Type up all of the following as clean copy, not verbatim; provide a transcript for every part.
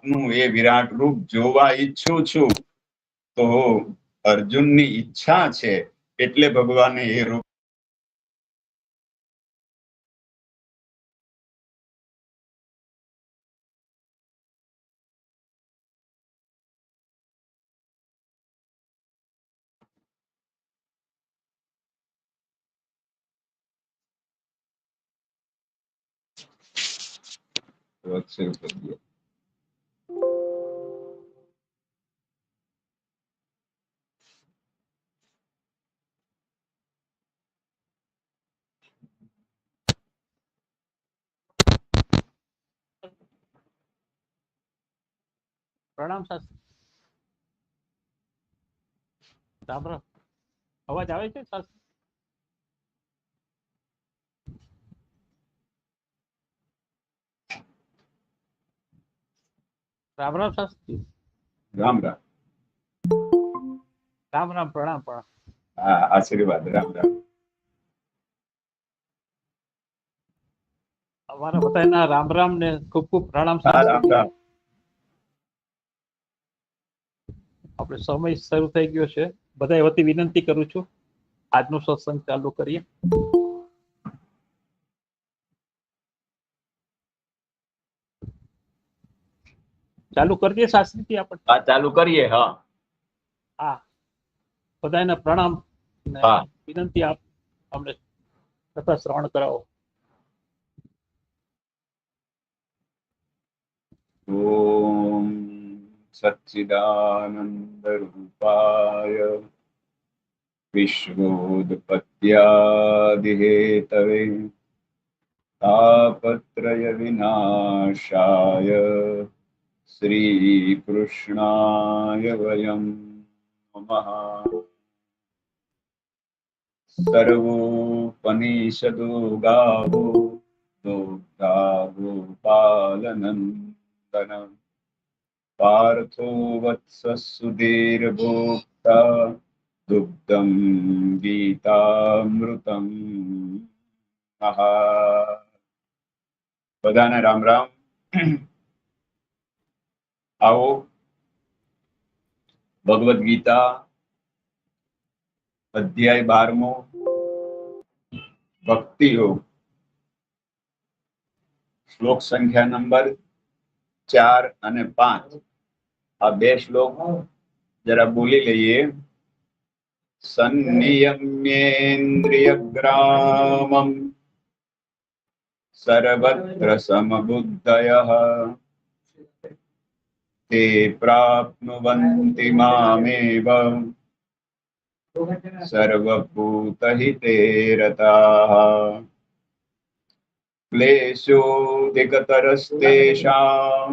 આપનું એ વિરાટ રૂપ જોવા ઈચ્છું છું. તો અર્જુનની ઈચ્છા છે એટલે ભગવાને એ રૂપ શરૂ કરી દે. પ્રણામ શાસ્ત્રી. રામ રામ. અવાજ આવે છે શાસ્ત્રી? રામ રામ શાસ્ત્રી. રામ રામ. રામ રામ. પ્રણામ પ્રણામ. હા, આશીર્વાદ. રામ રામ. અમારા બધાના રામ રામ ને ખૂબ ખૂબ પ્રણામ હા, રામ શાસ્ત્રી. રામ. આપણે સમય શરૂ થઈ ગયો છે. બધા વતી વિનંતી કરું છું આજનું સત્સંગ ચાલુ કરીએ. ચાલુ કરી દઈએ શાસ્ત્રીથી આપણે. હા, ચાલુ કરીએ. હા હા, બધાના પ્રણામ ને હા. વિનંતી આપ અમને કથા શ્રવણ કરાવો. ઓમ સચ્ચિદાનંદ રૂપાય વિશ્વોદપત્યાદિહેતવે તાપત્રય વિનાશાય શ્રી કૃષ્ણાય વયમ નમઃ. સર્વોપનિષદો ગાવો દોગ્ધા ગોપાલનંદન પાર્થો વત્સ સુધીર્ભોક્તા દુગ્ધમ ગીતામૃતમ. બધાને રામ રામ. આવો ભગવદ ગીતા અધ્યાય 12મો ભક્તિ યોગ, શ્લોક સંખ્યા નંબર 4 અને 5. આ બે શ્લોક જરા બોલી લઈએ. સંનિયમ્યેન્દ્રિયગ્રામમ સર્વત્ર સમબુદ્ધયઃ તે પ્રાપ્નુવન્તિ મામેવ સર્વભૂતહિતે રતાઃ. ક્લેશોऽધિકતરસ્તેષાં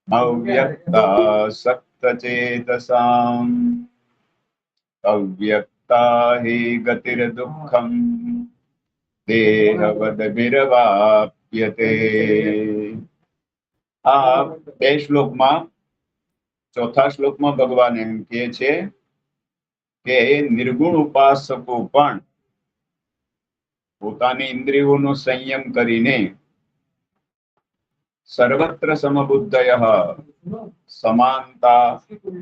અવ્યક્તાસક્તચેતસાम् અવ્યક્તા હિ ગતિર્દુઃખમ દેહવદભિર્વાપ્યતે. આ બે શ્લોકમાં, ચોથા શ્લોકમાં ભગવાન એમ કહે છે કે નિર્ગુણ ઉપાસકો પણ પોતાની ઇન્દ્રિયોનો સંયમ કરીને સર્વત્ર સમબુદ્ધયઃ સમાનતા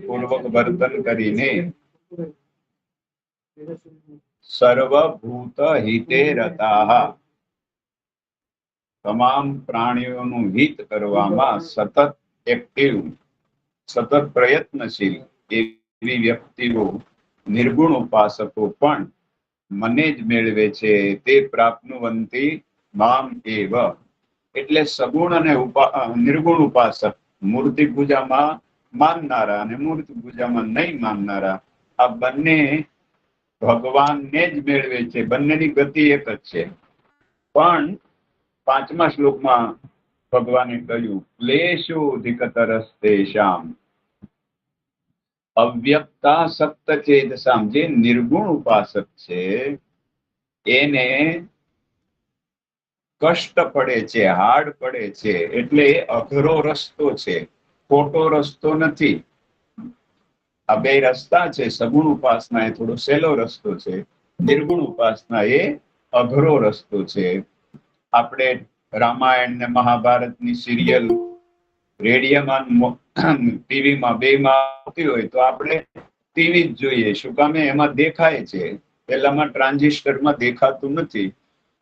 પૂર્વક વર્તન કરીને સર્વભૂત હિતે રતાઃ તમામ પ્રાણીઓનું હિત કરવામાં સતત એક્ટિવ, સતત પ્રયત્નશીલ એવી વ્યક્તિઓ, નિર્ગુણ ઉપાસકો પણ મને જ મેળવે છે. તે પ્રાપ્નુવંતિ મામ એવ. એટલે સગુણ અને નિર્ગુણ ઉપાસક, મૂર્તિ પૂજામાં માનનારા અને મૂર્તિ પૂજામાં નહીં માનનારા, આ બંને ભગવાનને જ મેળવે છે. બંનેની ગતિ એક જ છે. પણ 5મા શ્લોકમાં ભગવાને કહ્યું ક્લેશોऽધિકતરસ્તેષાં અવ્યક્તાસક્તચેતસામ. જે નિર્ગુણ ઉપાસક છે એને કષ્ટ પડે છે, હાર્ડ પડે છે. એટલે અઘરો રસ્તો છે, ખોટો રસ્તો નથી. આ બે રસ્તા છે. સગુણ ઉપાસના એ થોડો સહેલો રસ્તો છે, નિર્ગુણ ઉપાસના એ અઘરો રસ્તો છે. આપણે રામાયણ ને મહાભારતની સિરિયલ રેડિયોમાં ટીવીમાં બેમાં આવતી હોય તો આપણે ટીવી જ જોઈએ. શું કામે? એમાં દેખાય છે. પેલામાં ટ્રાન્ઝિસ્ટરમાં દેખાતું નથી.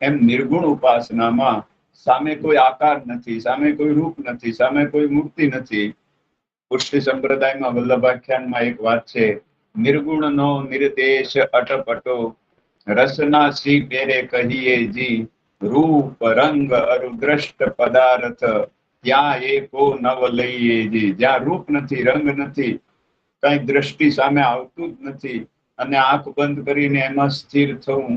એમ નિર્ગુણ ઉપાસનામાં સામે કોઈ આકાર નથી, સામે કોઈ રૂપ નથી, સામે કોઈ મૂર્તિ નથી. પુષ્ટિ સંપ્રદાયમાં વલ્લભાખ્યાનમાં એક વાત છે, નિર્ગુણનો નિર્દેશ અટપટો, રસના સી પેરે કહીએ જી, રૂપ રંગ અરુ દ્રષ્ટ પદાર્થ, ત્યાં એકો નવ લઈએ જી. જ્યાં રૂપ નથી, રંગ નથી, કઈ દ્રષ્ટિ સામે આવતું જ નથી, અને આંખ બંધ કરીને એમાં સ્થિર થવું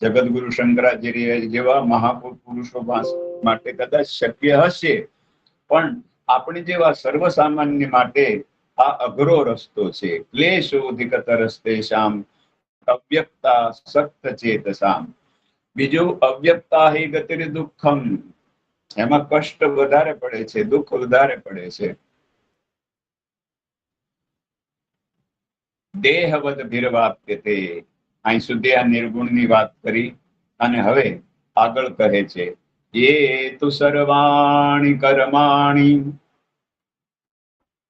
જગતગુરુ શંકરાચાર્ય જેવા મહાપુરુષો માટે કદાચ શક્ય હશે, પણ આપણે જેવા સર્વસામાન્ય માટે આ અઘરો રસ્તો છે. ક્લેશોધિકતરસ્તેષામ અવ્યક્તા સક્ત ચેતસામ. બીજું, અવ્યક્તા હિ ગતિર દુઃખમ. એમાં કષ્ટ વધારે પડે છે, દુઃખ વધારે પડે છે. દેહવદ ભીરવાપ્યતે. અહીં સુધી આ નિર્ગુણની વાત કરી, અને હવે આગળ કહે છે, એ તુ સર્વાણી કર્માણી.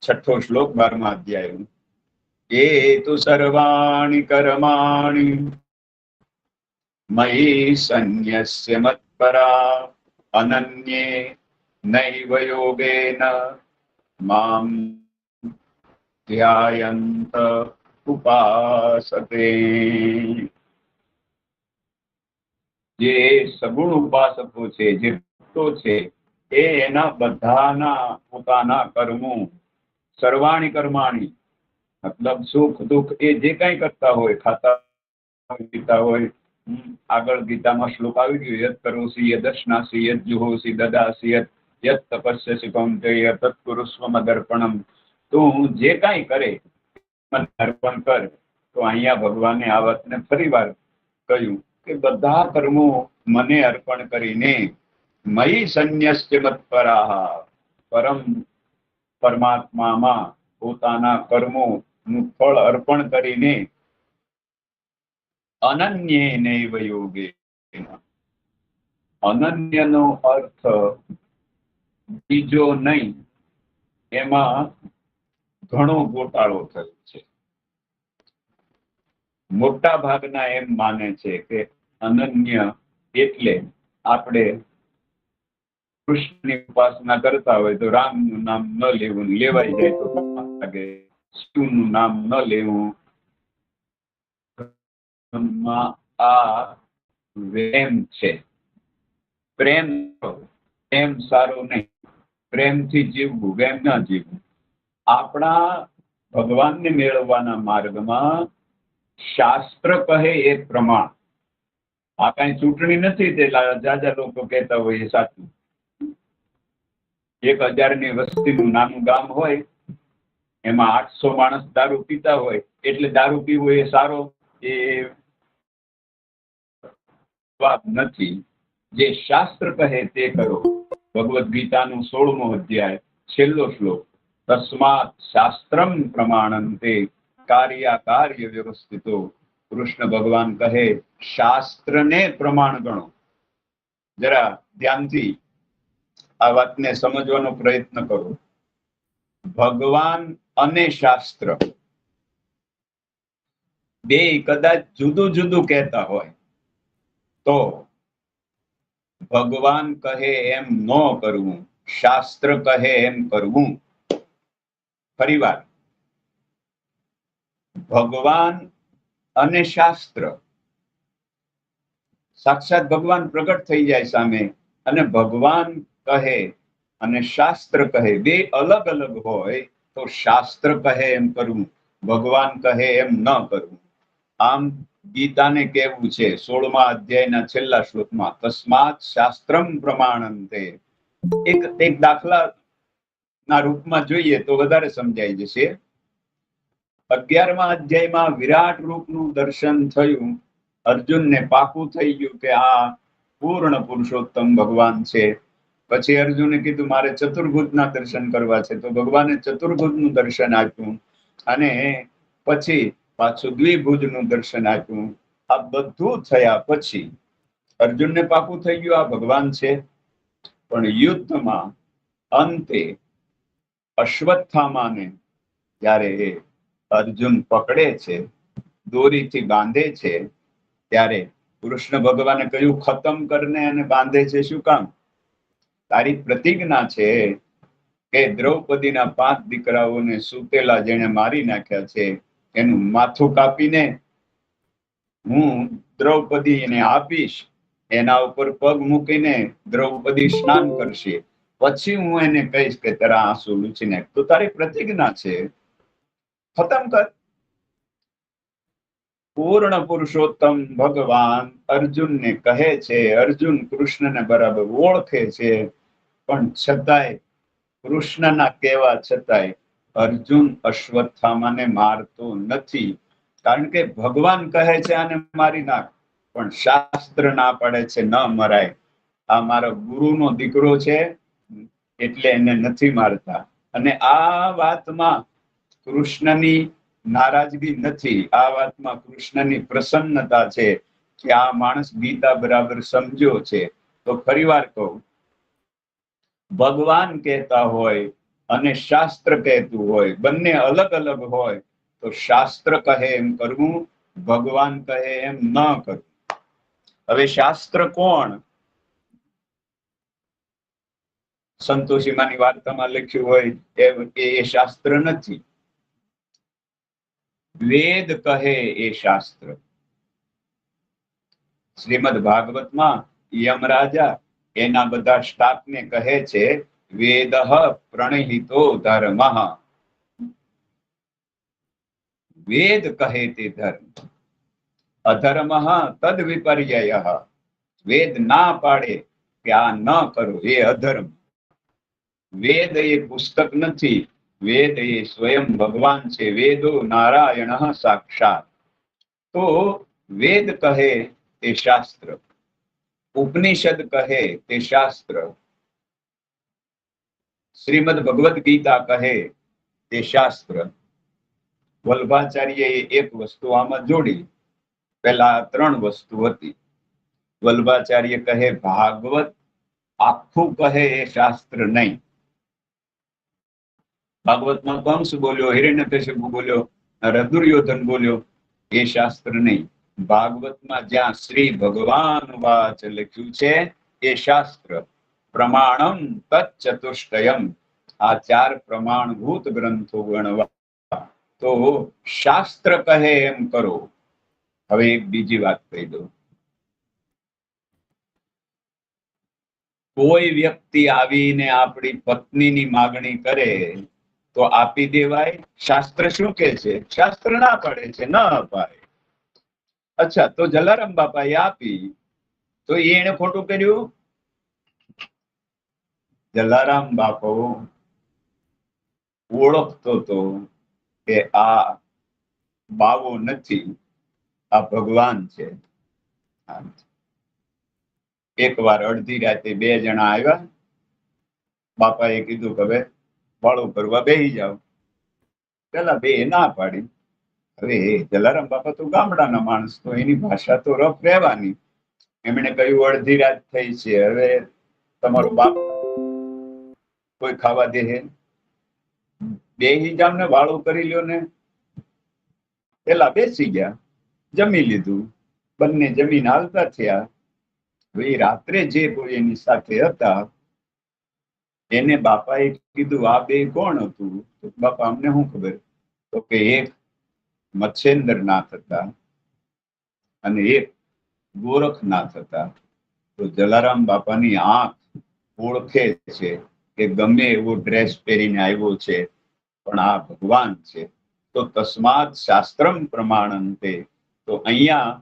6ઠ્ઠો શ્લોક 12મા અધ્યાય. એ તુ સર્વાણી કર્માણી મયી સંન્યસ્ય મત્પરા, અનન્યે નૈવ યોગેન મામ ધ્યાયંત ઉપાસતે. જે સગુણ ઉપાસકો છે, જે ભક્તો છે, એ એના બધાના પોતાના કર્મો, સર્વાણી કર્માણી મતલબ સુખ દુઃખ, એ જે કઈ કરતા હોય, ખાતા પીતા હોય, આગળ ગીતામાં શ્લોક આવી ગયો, યત કરોસી યદશ્નાસી યદ જુહોસી દદાસી યત તપસ્યસી કૌંતેય તત્ કુરુસ્વ મદર્પણમ. તું જે કાંઈ કરે મને અર્પણ કર. તો અહીંયા ભગવાને આ વાતને ફરીવાર કહ્યું કે બધા કર્મો મને અર્પણ કરીને મયી સંન્યસ્ય મત્પરાહ, પરમાત્મામાં પોતાના કર્મોનું ફળ અર્પણ કરીને અનન્યે નૈવ યોગે. અનન્યનો અર્થ બીજો નહીં, એમાં ઘણો ગોટાળો થયો છે. મોટા ભાગના એમ માને છે કે અનન્ય એટલે આપણે કૃષ્ણની ઉપાસના કરતા હોય તો રામનું નામ ન લેવું, લેવાઈ જાય તો લાગે, શિવનું નામ ન લેવું. આ વેમ છે. પ્રેમ સારો નહીં, પ્રેમથી જીવવું, વેમ ન જીવવું. આપણા ભગવાનને મેળવવાના માર્ગમાં શાસ્ત્ર કહે એ પ્રમાણ. આ કઈ ચૂંટણી નથી, તે જાજા લોકો કહેતા હોય એ સાચું. 1000ની વસ્તીનું નાનું ગામ હોય, એમાં 800 માણસ દારૂ પીતા હોય, એટલે દારૂ પીવો એ સારો, એ વાત નથી. જે શાસ્ત્ર કહે તે કરો. ભગવદ્ ગીતાનું 16મો અધ્યાય, છેલ્લો શ્લોક, તસ્માત શાસ્ત્રમ પ્રમાણંતે કાર્યાકાર્ય વ્યવસ્થિતો. કૃષ્ણ ભગવાન કહે, શાસ્ત્રને પ્રમાણ ગણો. જરા ધ્યાનથી આ વાતને સમજવાનો પ્રયત્ન કરો. ભગવાન અને શાસ્ત્ર બે કદાચ જુદું જુદું કહેતા હોય તો ભગવાન કહે એમ ન કરવું, શાસ્ત્ર કહે એમ કરવું. ફરીવાર, ભગવાન અને શાસ્ત્ર, સાક્ષાત ભગવાન પ્રગટ થઈ જાય સામે, અને ભગવાન કહે અને શાસ્ત્ર કહે બે અલગ અલગ હોય તો શાસ્ત્ર કહે એમ કરવું, ભગવાન કહે એમ ન કરવું. આમ ગીતાને કેવું છે 16મા અધ્યાયના છેલ્લા શ્લોકમાં, તસ્માત શાસ્ત્રમ પ્રમાણંતે. એક દાખલાના રૂપમાં જોઈએ તો વધારે સમજાઈ જશે. 11મા અધ્યાયમાં વિરાટ રૂપનું દર્શન થયું. અર્જુનને પાકું થઈ ગયું કે આ પૂર્ણ પુરુષોત્તમ ભગવાન છે. પછી અર્જુને કીધું મારે ચતુર્ભુજના દર્શન કરવા છે, તો ભગવાને ચતુર્ભુજનું દર્શન આપ્યું, અને પછી પાછું દ્વિભુજનું દર્શન આપ્યું. આ બધું થયા પછી અર્જુનને પાકું થઈ ગયું આ ભગવાન છે. પણ યુદ્ધમાં અંતે અશ્વત્થામાને જ્યારે અર્જુન પકડે છે, દોરીથી બાંધે છે, ત્યારે કૃષ્ણ ભગવાને કહ્યું ખતમ કરને અને બાંધે છે શું કામ? તારી પ્રતિજ્ઞા છે કે દ્રૌપદીના 5 દીકરાઓને સૂતેલા જેને મારી નાખ્યા છે એનું માથું કાપીને હું દ્રૌપદીને આપીશ, એના ઉપર પગ મૂકીને દ્રૌપદી સ્નાન કરશે, પછી હું એને કહીશ કે તારા આંસુ લૂછી નાખ. તો તારી પ્રતિજ્ઞા છે, ખતમ કર. પૂર્ણ પુરુષોત્તમ ભગવાન અર્જુનને કહે છે, અર્જુન કૃષ્ણને બરાબર ઓળખે છે, પણ છતાંય કૃષ્ણના કહેવા છતાંય અર્જુન અશ્વત્થામાને મારતો નથી. કારણ કે ભગવાન કહે છે આને મારી નાખ, પણ શાસ્ત્ર ના પડે છે ન મરાય. આ મારો ગુરુનો દીકરો છે એટલે એને નથી મારતા. અને આ વાતમાં કૃષ્ણની નારાજગી નથી, આ વાતમાં કૃષ્ણની પ્રસન્નતા છે કે આ માણસ ગીતા બરાબર સમજ્યો છે. તો ફરીવાર કહું, ભગવાન કહેતા હોય અને શાસ્ત્ર કહેતું હોય, બંને અલગ અલગ હોય તો શાસ્ત્ર કહે એમ કરવું, ભગવાન કહે એમ ન કરવું. હવે શાસ્ત્ર કોણ? સંતોષીમાની વાર્તામાં લખ્યું હોય એ શાસ્ત્ર નથી. વેદ કહે એ શાસ્ત્ર. શ્રીમદ ભાગવતમાં યમરાજા એના બધા સ્ટાફને કહે છે વેદ પ્રણહિતો ધર્મ. વેદ કહે તે ધર્મ, અધર્મ તદ વિપર્યય. વેદ ના પાડે કે આ ન કરો એ અધર્મ. વેદ એ પુસ્તક નથી, વેદ એ સ્વયં ભગવાન છે. વેદો નારાયણ સાક્ષાત. તો વેદ કહે તે શાસ્ત્ર, ઉપનિષદ કહે તે શાસ્ત્ર, શ્રીમદ ભગવદ ગીતા કહે તે શાસ્ત્ર. વલ્ભાચાર્યએ એક વસ્તુ આમાં જોડી. પહેલા 3 વસ્તુ હતી. વલ્ભાચાર્ય કહે ભાગવત આખું કહે એ શાસ્ત્ર નહીં. ભાગવતમાં કંસ બોલ્યો, હિરણ્યકશ્યપુ બોલ્યો, દુર્યોધન બોલ્યો, એ શાસ્ત્ર નહીં. ભાગવતમાં જ્યાં શ્રી ભગવાન વાચ લખ્યું છે એ શાસ્ત્ર. પ્રમાણમ તચ્ચતુષ્ટયમ. આ 4 પ્રમાણભૂત ગ્રંથો ગણવા તો શાસ્ત્ર કહે એમ કરો. હવે એક બીજી વાત કહી દઉં. કોઈ વ્યક્તિ આવીને આપણી પત્નીની માગણી કરે તો આપી દેવાય? શાસ્ત્ર શું કે છે? શાસ્ત્ર ના પાડે છે ન અપાય. અચ્છા, તો જલારામ બાપાએ આપી તો એને ખોટું કર્યું? જલારામ બાપો ઓળખતો તો કે આ બાવો નથી, આ ભગવાન છે. એકવાર અડધી રાતે 2 જણા આવ્યા. બાપાએ કીધું કે હવે વાળું કરવા બેસી જાવ. પેલા 2 ના પાડી. હવે જલારામ બાપા તો ગામડાના માણસ, તો એની ભાષા તો રફ રહેવાની. એમણે કહ્યું અડધી રાત થઈ છે, હવે તમારો બાપ કોઈ ખાવા દે? બેસી જાવ ને, વાળું કરી લ્યો ને. પેલા બેસી ગયા, જમી લીધું, બંને જમીન હાલતા થયા. રાત્રે જે કોઈ એની સાથે હતા એને બાપાએ કીધું આ 2 કોણ હતું? તો બાપા અમને શું ખબર? તો કે એક મચ્છેન્દ્રનાથ હતા અને એક ગોરખનાથ હતા. તો જલારામ બાપાની આંખ ઓળખે છે કે ગમે એવો ડ્રેસ પહેરીને આવ્યો છે પણ આ ભગવાન છે. તો તસ્માત શાસ્ત્રમ પ્રમાણંતે. તો અહીંયા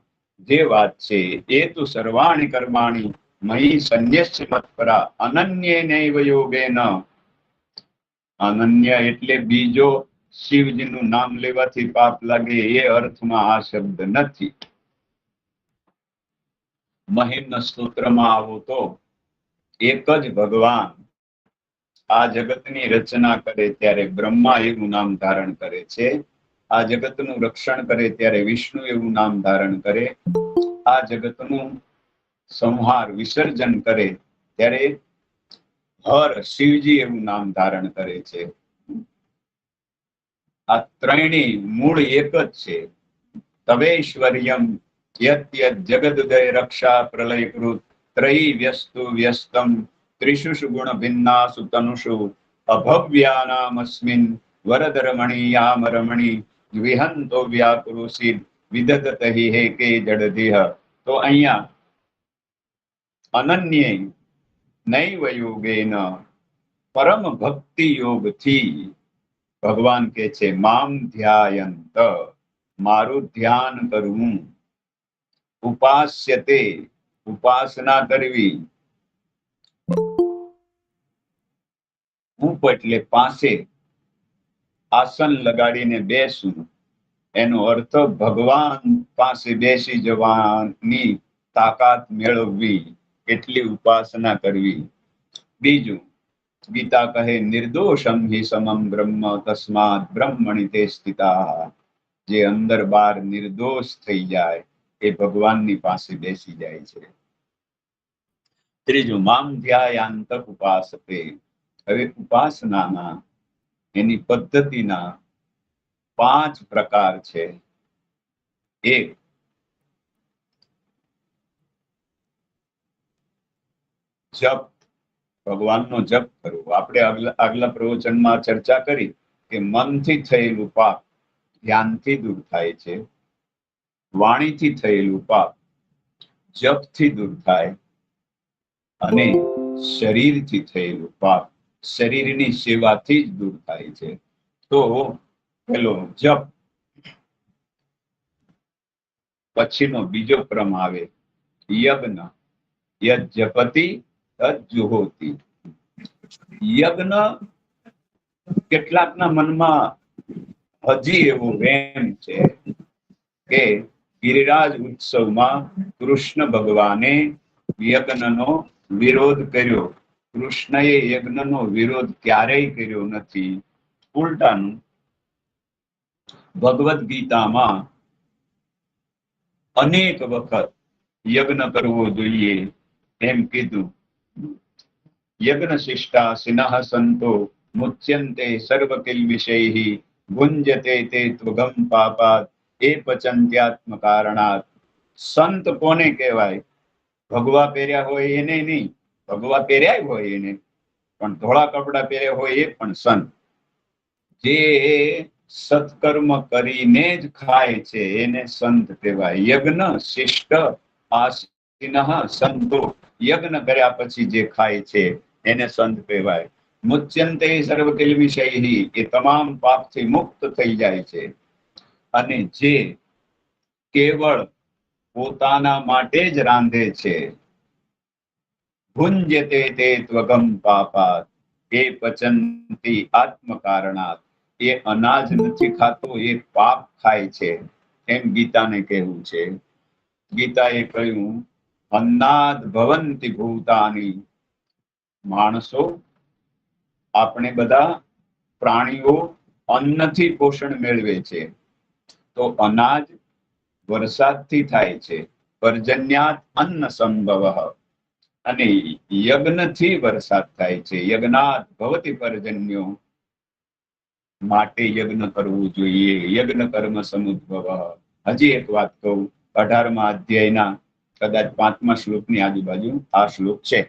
જે વાત છે એ તો સર્વાણી કર્માણી મયી સંન્યસ્ય મત્પરા અનન્યેનૈવ યોગેન. અનન્ય એટલે બીજો શિવજીનું નામ લેવાથી પાપ લાગે એ અર્થમાં આ શબ્દ નથી. મહિમ્ન સ્તોત્રમાં આવો તો એક જ ભગવાન આ જગતની રચના કરે ત્યારે બ્રહ્મા એવું નામ ધારણ કરે છે. આ જગતનું રક્ષણ કરે ત્યારે વિષ્ણુ એવું નામ ધારણ કરે. આ જગતનું સંહાર વિસર્જન કરે ત્યારે હર શિવજી એવું નામ ધારણ કરે છે. આ ત્રણેય મૂળ એક જ છે. તવેશ્વર્યમ યત યત જગદુદય રક્ષા પ્રલયકૃત ત્રયી વ્યસ્તુ વ્યસ્તમ ત્રિષુષુ ગુણ ભિન્નાસુ તનુષુ અભવ્યાનામસ્મિન વરદરમણીયામ રમણી વિહંતો વ્યાકૃષિત વિદધત હિ હે કે જડધિહ. તો અહીંયા અનન્ય નૈવ યોગેન પરમ ભક્તિ યોગથી ભગવાન કે છે મામ ધ્યાયંત, મારું ધ્યાન કરવું, ઉપાસ્યતે ઉપાસના કરવી, ઉપ એટલે પાસે, આસન લગાડીને બેસવું, એનો અર્થ ભગવાન પાસે બેસી જવાની તાકાત મેળવવી, એટલી ઉપાસના કરવી. બીજું, ગીતા કહે નિર્દોષમ હિ સમમ બ્રહ્મ તસ્માત બ્રહ્મણિ તે સ્થિતા. જે અંદર બહાર નિર્દોષ થઈ જાય એ ભગવાનની પાસે બેસી જાય છે. ત્રીજું, મામ ધ્યાયાંત ઉપાસતે. હવે ઉપાસનાના એની પદ્ધતિના 5 પ્રકાર છે. એક, જપ, ભગવાનનો જપ કરવો. આપણે આગલા પ્રવચનમાં ચર્ચા કરી કે મનથી થયેલું પાપ ધ્યાનથી દૂર થાય છે, વાણીથી થયેલું પાપ જપથી દૂર થાય, અને શરીરથી થયેલું પાપ શરીરની સેવાથી જ દૂર થાય છે. તો પેલો જપ, પછીનો બીજો ક્રમ આવે યજ્ઞ. યજ્ઞપતિ તજ્જુહોતિ. યજ્ઞ કેટલાકના મનમાં હજી એવો વેમ છે કે ગિરિરાજ ઉત્સવમાં કૃષ્ણ ભગવાને યજ્ઞનો વિરોધ કર્યો. કૃષ્ણએ યજ્ઞનો વિરોધ ક્યારેય કર્યો નથી. ઉલટાનું ભગવદ ગીતામાં અનેક વખત યજ્ઞ કરવો જોઈએ એમ કીધું. યજ્ઞ શિષ્ટા સિનઃ સંતો મુચ્યન્તે સર્વ કિલ્બિષૈઃ ભુંજતે તે ત્વગમ પાપાત એ પચંત્યાત્મ કારણાત. સંત કોને કહેવાય? ભગવા પહેર્યા હોય એને નહીં, ભગવા પહેર્યા હોય એને, પણ ધોળા કપડા પહેર્યા હોય એ પણ સંત. જે સત્કર્મ કરીને જ ખાય છે એને સંત કહેવાય. યજ્ઞ શિષ્ટ આસિનઃ સંતો. યજ્ઞ કર્યા પછી જે ખાય છે એને સંત કહેવાય. મુચ્યન્તે સર્વ કિલ્બિષૈઃ, એ તમામ પાપથી મુક્ત થઈ જાય છે. અને જે કેવળ પોતાના માટે જ રાંધે છે, ભુંજતે તે ત્વગમ પાપાત એ પચંતિ આત્મ કારણાત. એ અનાજ નથી ખાતો, એ પાપ ખાય છે એમ ગીતાને કહેવું છે. ગીતાએ કહ્યું અન્નાદ ભવંતિ ભૂતાની. માણસો, આપણે બધા પ્રાણીઓ અન્નથી પોષણ મેળવે છે. તો અનાજ વરસાદથી થાય છે. પર્જન્યાત અન્ન સંભવઃ. અને યજ્ઞથી વરસાદ થાય છે. યજ્ઞાત ભવતિ પર્જન્યો. માટે યજ્ઞ કરવું જોઈએ. યજ્ઞ કર્મ સમુદ્ભવ. હજી એક વાત કહું, 18મા અધ્યાયના કદાચ 5મા શ્લોકની આજુબાજુ આ શ્લોક છે.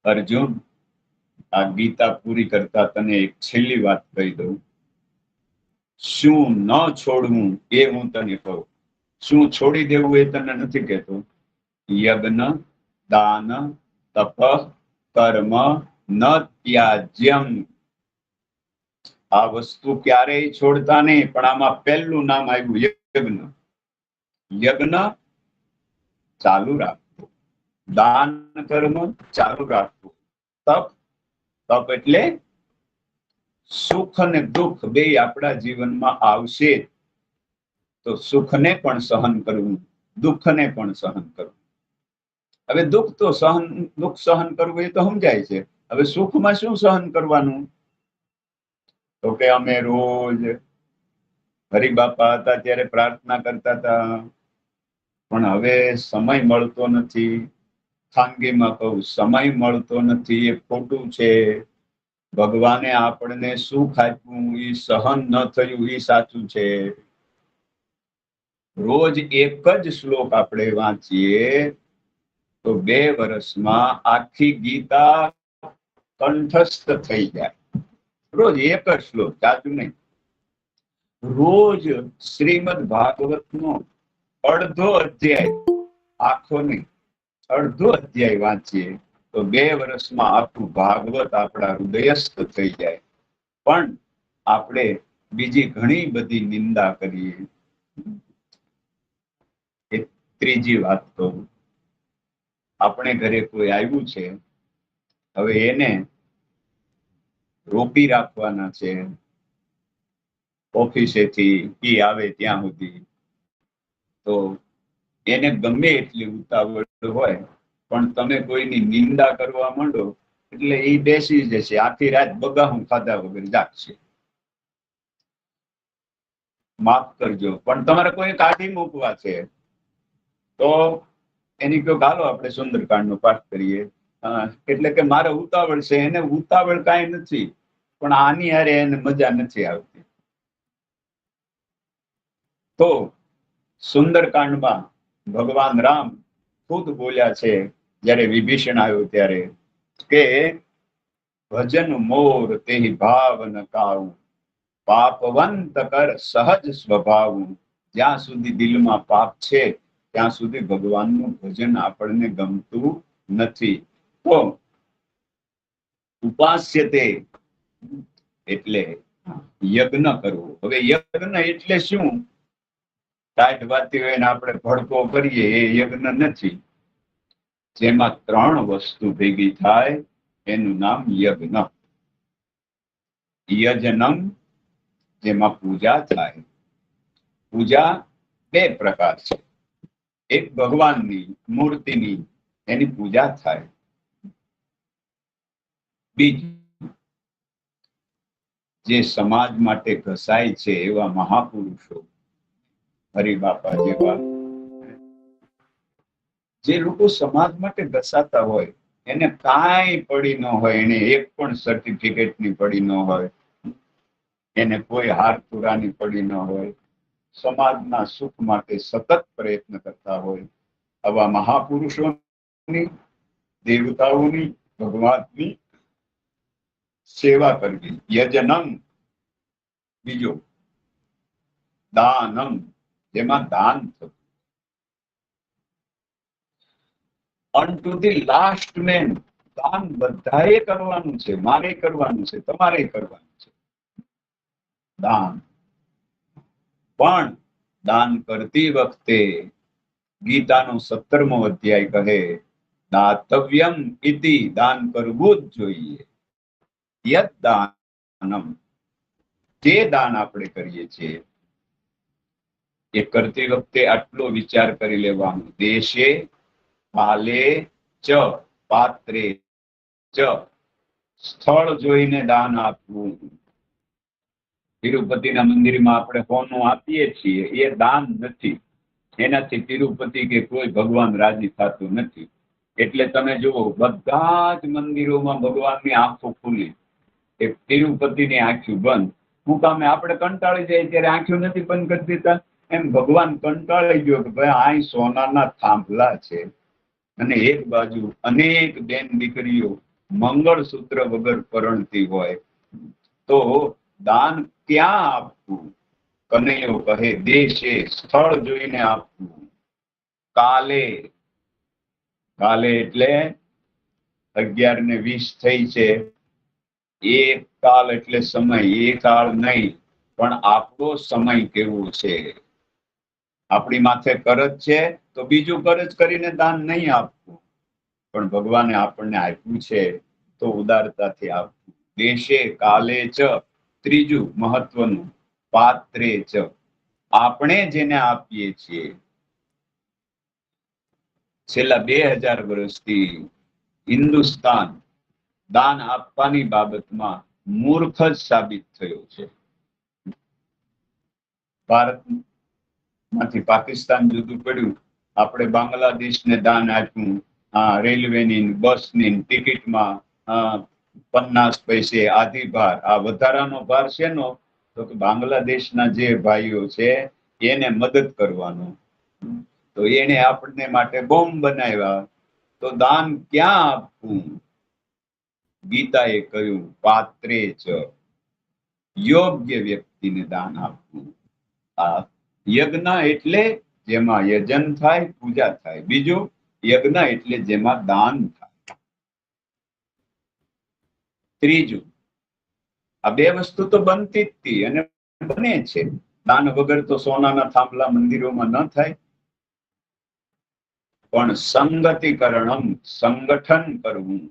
અર્જુન, આ ગીતા પૂરી કરતા તને એક છેલ્લી વાત કહી દઉં. શું ન છોડવું એ હું તને કહું. શું છોડી દેવું એ તને નથી કહેતો. યજ્ઞ, દાન, તપ, કર્મ ન ત્યાજ્યમ. આ વસ્તુ ક્યારેય છોડતા નહીં. પણ આમાં પહેલું નામ આવ્યું યજ્ઞ. યજ્ઞ ચાલુ રાખવું, દાન કર્મ ચાલુ રાખવું, તપ, તપ એટલે સુખ અને દુઃખ બે આપણા જીવનમાં આવશે તો સુખને પણ સહન કરવું, દુઃખને પણ સહન કરવું. હવે દુઃખ સહન કરવું એ તો સમજાય છે. હવે સુખમાં શું સહન કરવાનું? તો કે અમે રોજ હરિબાપા હતા ત્યારે પ્રાર્થના કરતા હતા, પણ હવે સમય મળતો નથી. ખાનગીમાં કહું, સમય મળતો નથી એ ખોટું છે. ભગવાને આપણને સુખ આપ્યું એ સહન ન થયું એ સાચું છે. રોજ એક જ શ્લોક આપણે વાંચીએ તો 2 વર્ષમાં આખી ગીતા કંઠસ્થ થઈ જાય. રોજ એક જ શ્લોક, સાચું નહીં. રોજ શ્રીમદ ભાગવતનો અડધો અધ્યાય, આખો નહીં, અડધો અધ્યાય વાંચીએ તો 2 વર્ષમાં આખું ભાગવત આપણા હૃદયસ્થ થઈ જાય. પણ આપણે બીજી ઘણી બધી નિંદા કરીએ. એક ત્રીજી વાત કહું, આપણે ઘરે કોઈ આવ્યું છે, હવે એને રોકી રાખવાના છે ઓફિસેથી ઈ આવે ત્યાં સુધી, તો એને ગમે એટલી ઉતાવળ હોય પણ તમે કોઈની નિંદા કરવા માંડો એટલે એ બેસી જશે, આખી રાત બગાહું ખાધા વગર જાગશે. માફ કરજો, પણ તમારે કોઈ કાઢી મૂકવા છે તો એની કહો હાલો આપણે સુંદરકાંડ નો પાઠ કરીએ. એટલે કે મારે ઉતાવળ છે, એને ઉતાવળ કાંઈ નથી, પણ આની હારે એને મજા નથી આવતી. તો સુંદરકાંડમાં ભગવાન રામ ખુદ બોલ્યા છે જ્યારે વિભીષણ આવ્યો ત્યારે કે ભજન મોર તેહી ભાવ ન કાઉ, પાપવંત કર સહજ સ્વભાવ. જ્યાં સુધી દિલમાં પાપ છે ત્યાં સુધી ભગવાનનું ભજન આપણને ગમતું નથી. તો ઉપાસ્ય તે એટલે યજ્ઞ કરવો. હવે યજ્ઞ એટલે શું? ટાઈટ વાતી હોય ને આપણે ભડકો કરીએ એ યજ્ઞ નથી. જેમાં 3 વસ્તુ ભેગી થાય એનું નામ યજ્ઞ. યજનમ, જેમાં પૂજા થાય. પૂજા 2 પ્રકાર છે. એક ભગવાનની મૂર્તિની, એની પૂજા થાય. બીજું જે સમાજ માટે ઘસાય છે એવા મહાપુરુષો, હરિબાપા જેવા, જે લોકો સમાજ માટે ઘસાતા હોય, એને કાંઈ પડી ન હોય, એને એક પણ સર્ટિફિકેટની પડી ન હોય, એને કોઈ હાર પુરાની પડી ન હોય, સમાજના સુખ માટે સતત પ્રયત્ન કરતા હોય, આવા મહાપુરુષોની, દેવતાઓની, ભગવાનની સેવા કરવી. યજનમ. બીજો દાનમ, જેમાં દાન થતું. અનટુ ધી લાસ્ટ મેન, દાન બધાએ કરવાનું છે, મારે કરવાનું છે, તમારે કરવાનું છે દાન. પણ દાન કરતી વખતે ગીતાનો 17મો અધ્યાય કહે દાતવ્યમ ઇતિ, દાન કરવું જ જોઈએ. યદ દાનમ, જે દાન આપણે કરીએ છીએ એ કરતી વખતે આટલો વિચાર કરી લેવાનો. દેશે કાલે ચ પાત્રે ચ, સ્થળ જોઈને દાન આપવું. તિરુપતિના મંદિરમાં આપણે સોનું આપીએ છીએ, એ દાન નથી. એનાથી તિરુપતિ કે કોઈ ભગવાન રાજી થતું નથી. એટલે તમે જુઓ, બધા જ મંદિરોમાં ભગવાનની આંખો ખુલી, એ તિરુપતિની આંખો બંધ. હું કામે? આપણે કંટાળી જાય ત્યારે આંખો નથી બંધ કરી દેતા. એમ ભગવાન કંટાળી ગયો કે ભાઈ આ સોનાના થાંભલા છે અને એક બાજુ અનેક બેન દીકરીઓ મંગળસૂત્ર વગર પરણતી હોય, તો દાન ક્યાં આપવું? કનૈયો કહે દેશે, સ્થળ જોઈને આપવું. કાલે, કાલે એટલે 11:20 થઈ છે. એક કાલ એટલે સમય, એ કાળ નહીં, પણ આપણો સમય કેવો છે. આપણી માથે કરજ છે તો બીજું કરજ કરીને દાન નહીં આપવું, પણ ભગવાને આપણને આપ્યું છે તો ઉદારતાથી આપવું. દેશે કાલે ચ. ત્રીજું મહત્વનું, પાત્રે ચ, આપણે જેને આપીએ છીએ. છેલ્લા 2000 વર્ષથી હિન્દુસ્તાન દાન આપવાની બાબતમાં મૂર્ખ જ સાબિત થયો છે. ભારતમાંથી પાકિસ્તાન જુદું પડ્યું, આપણે બાંગ્લાદેશને દાન આપ્યું, રેલવેની બસની ટિકિટમાં 50 પૈસે આધી ભાર. આ વધારાનો ભાર શેનો? તો કે બાંગ્લાદેશના જે ભાઈઓ છે એને મદદ કરવાનો. તો એને આપણને માટે બોમ્બ બનાવ્યા. તો દાન ક્યાં આપવું? ગીતાએ કહ્યું પાત્રે જ, યોગ્ય વ્યક્તિને દાન આપવું. આ યજ્ઞ એટલે જેમાં યજન થાય, પૂજા થાય. બીજું યજ્ઞ એટલે જેમાં દાન થાય. ત્રીજું, આ બે વસ્તુ તો બનતી જ હતી અને બને છે. દાન વગર તો સોનાના થાંભલા મંદિરોમાં ન થાય. પણ સંગતિકરણમ, સંગઠન કરવું,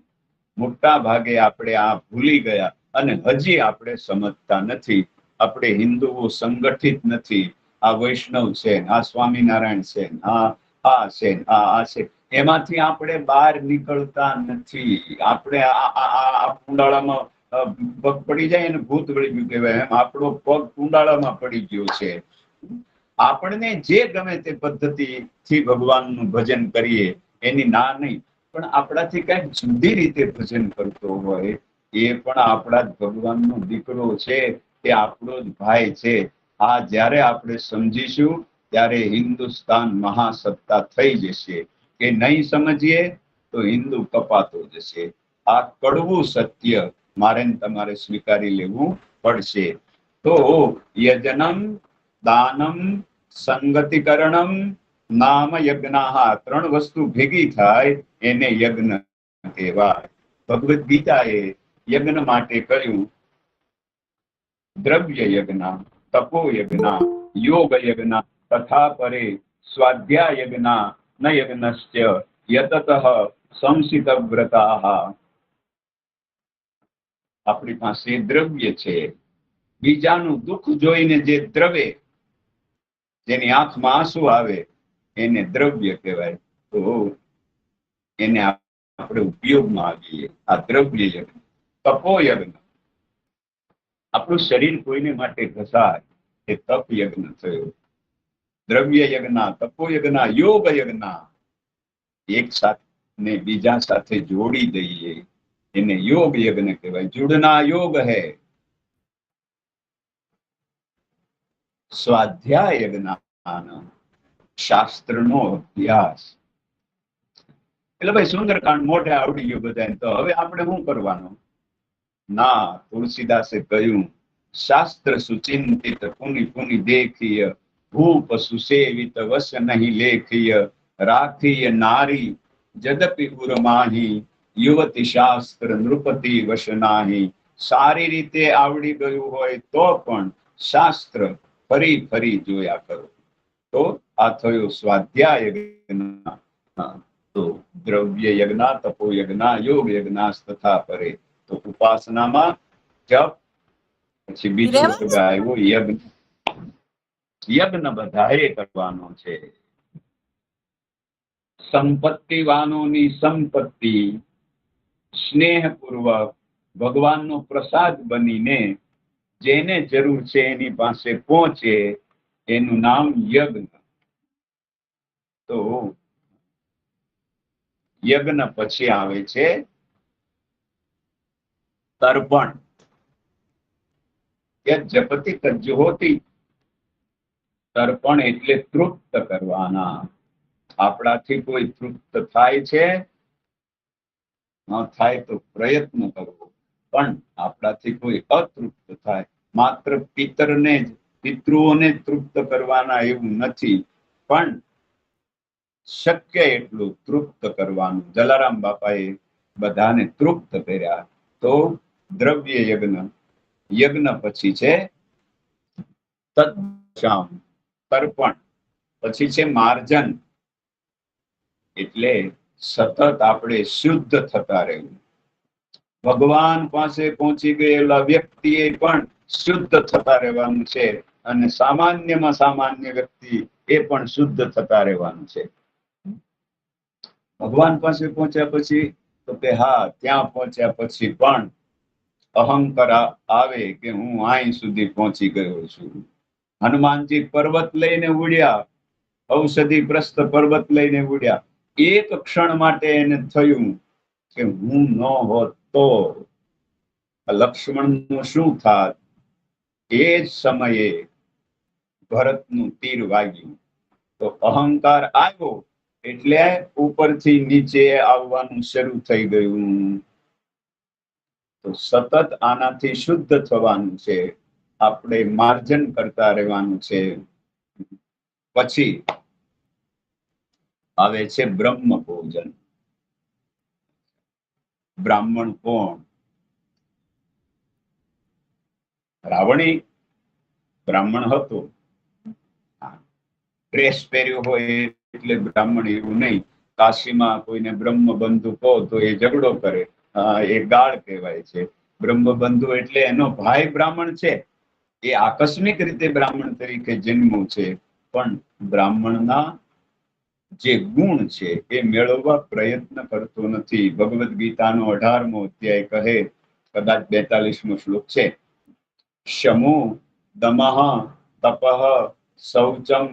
મોટા ભાગે આપણે આ ભૂલી ગયા અને હજી આપણે સમજતા નથી. આપણે હિન્દુઓ સંગઠિત નથી. આ વૈષ્ણવ છે, આ સ્વામિનારાયણ છે, આ છે, આ છે, એમાંથી આપણે બહાર નીકળતા નથી. આપણે આ કુંડાળામાં પગ પડી જાય અને ભૂત વળી ગયું કહેવાય એમ આપણો પગ કુંડાળામાં પડી ગયો છે. આપણને જે ગમે તે પદ્ધતિથી ભગવાનનું ભજન કરીએ એની ના નહીં, પણ આપણાથી કઈક જુદી રીતે ભજન કરતો હોય એ પણ આપણા જ ભગવાનનો દીકરો છે, એ આપણો જ ભાઈ છે. આ જ્યારે આપણે સમજીશું ત્યારે હિન્દુસ્તાન મહાસત્તા થઈ જશે. કે નહીં સમજીએ તો હિન્દુ કપાતો જશે. આ કડવું સત્ય મારે તમારે સ્વીકારી લેવું પડશે. તો યજનમ, દાનમ, સંગતિકરણમ, નામ યજ્ઞા, 3 વસ્તુ ભેગી થાય એને યજ્ઞ કહેવાય. ભગવદ્ ગીતાએ યજ્ઞ માટે કહ્યું દ્રવ્ય યજ્ઞ, તપો યજ્ઞ, યોગ યજ્ઞ તથા પરે સ્વાધ્યાય યજ્ઞ ન યજ્ઞશ્ચ યતતઃ સંસિત વ્રતાઃ. આપણી પાસે દ્રવ્ય છે. બીજાનું દુઃખ જોઈને જે દ્રવે, જેની આંખમાં આંસુ આવે એને દ્રવ્ય કહેવાય. તો એને આપણે ઉપયોગમાં આવીએ. આ દ્રવ્ય યજ્ઞ. તપો યજ્ઞ, આપણું શરીર કોઈને માટે ઘસાય એ તપ યજ્ઞ થયો. દ્રવ્ય યજ્ઞ, તપો યજ્ઞ, યોગ યજ્ઞ, એક સાથે બીજા સાથે જોડી દઈએ એને યોગ યજ્ઞ કહેવાય. જુડના યોગ હૈ. સ્વાધ્યાય યજ્ઞ, શાસ્ત્રનો અભ્યાસ. એટલે ભાઈ સુંદરકાંડ મોઢે આવડી ગયું બધાને, તો હવે આપણે શું કરવાનું? ના, તુલસીદાસે કહ્યું શાસ્ત્ર સુચિંતિત પુનિ પુનિ દેખીય, ભૂપ સુસેવિત વસ નહીં લેખીય, રાખીય નારી જદપી ઉરમાહી, યુવતી શાસ્ત્ર નૃપતિ વશનાહી. સારી રીતે આવડી ગયું હોય તો પણ શાસ્ત્ર ફરી ફરી જોયા કરો. તો આ થયો સ્વાધ્યાય યજ્ઞ. તો દ્રવ્ય યજ્ઞ, તપો યજ્ઞ, યોગ યજ્ઞ તથા પરે. તો ઉપાસનામાં જપ, પછી બીજો આવ્યો યજ્ઞ. યજ્ઞ બધાએ કરવાનો છે. સંપત્તિવાનોની સંપત્તિ સ્નેહપૂર્વક ભગવાનનો પ્રસાદ બનીને જેને જરૂર છે એની પાસે પહોંચે એનું નામ યજ્ઞ. તો યજ્ઞ પછી આવે છે તર્પણ. યજ્ઞપતિ તજ્જહોતિ. તર્પણ એટલે તૃપ્ત કરવાના. આપણાથી કોઈ તૃપ્ત થાય છે? ન થાય તો પ્રયત્ન કરવો. પણ આપણાથી કોઈ અતૃપ્ત થાય, માત્ર પિતૃઓને તૃપ્ત કરવાના એવું નથી, પણ શક્ય એટલું તૃપ્ત કરવાનું. જલારામ બાપાએ બધાને તૃપ્ત કર્યા. તો દ્રવ્ય યજ્ઞ. યજ્ઞ પછી છે તત્શામ, તર્પણ. પછી છે માર્જન, એટલે સતત આપણે શુદ્ધ થતા રહેવું. ભગવાન પાસે પહોંચી ગયેલા વ્યક્તિએ પણ શુદ્ધ થતા રહેવાનું છે, અને સામાન્યમાં સામાન્ય વ્યક્તિ એ પણ શુદ્ધ થતા રહેવાનું છે. ભગવાન પાસે પહોંચ્યા પછી તો કે હા, ત્યાં પહોંચ્યા પછી પણ અહંકાર આવે કે હું અહીં સુધી પહોંચી ગયો છું. હનુમાનજી પર્વત લઈને ઉડ્યા, ઔષધિ પ્રસ્થ પર્વત લઈને ઉડ્યા, એક ક્ષણ માટે એને થયું કે હું ન હોત તો લક્ષ્મણનું શું થાત. એ જ સમયે ભરતનું તીર વાગ્યું તો અહંકાર આવ્યો એટલે ઉપરથી નીચે આવવાનું શરૂ થઈ ગયું. તો સતત આનાથી શુદ્ધ થવાનું છે, આપણે માર્જન કરતા રહેવાનું છે. પછી આવે છે બ્રહ્મ ભોજન. બ્રાહ્મણ કોણ? રાવણી બ્રાહ્મણ હતો. ડ્રેસ પહેર્યો હોય એટલે બ્રાહ્મણ એવું નહીં. કાશીમાં કોઈને બ્રહ્મ બંધુ કહો તો એ ઝઘડો કરે, એ ગાળ કહેવાય છે. બ્રહ્મ બંધુ એટલે એનો ભાઈ બ્રાહ્મણ છે, એ આકસ્મિક રીતે બ્રાહ્મણ તરીકે જન્મ્યો છે, પણ બ્રાહ્મણના જે ગુણ છે એ મેળવવા પ્રયત્ન કરતો નથી. ભગવદ્ ગીતાનો 18મો અધ્યાય કહે, કદાચ 42મો શ્લોક છે, શમો દમઃ તપઃ શૌચમ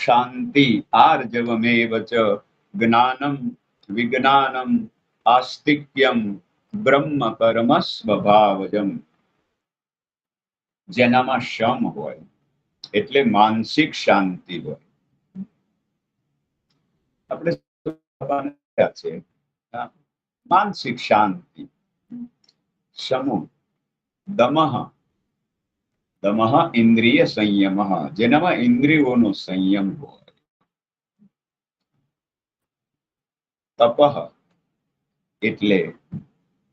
શાંતિ આર્જવમેવ ચ જ્ઞાનમ વિજ્ઞાનમ આસ્તિક્યમ બ્રહ્મ કર્મ સ્વભાવજમ. જેનામાં શમ હોય એટલે માનસિક શાંતિ હોય. આપણે છે માનસિક શાંતિ. શમુ દમઃ, દમઃ ઇન્દ્રિય સંયમ, જેનામાં ઇન્દ્રિયોનો સંયમ હોય. તપઃ એટલે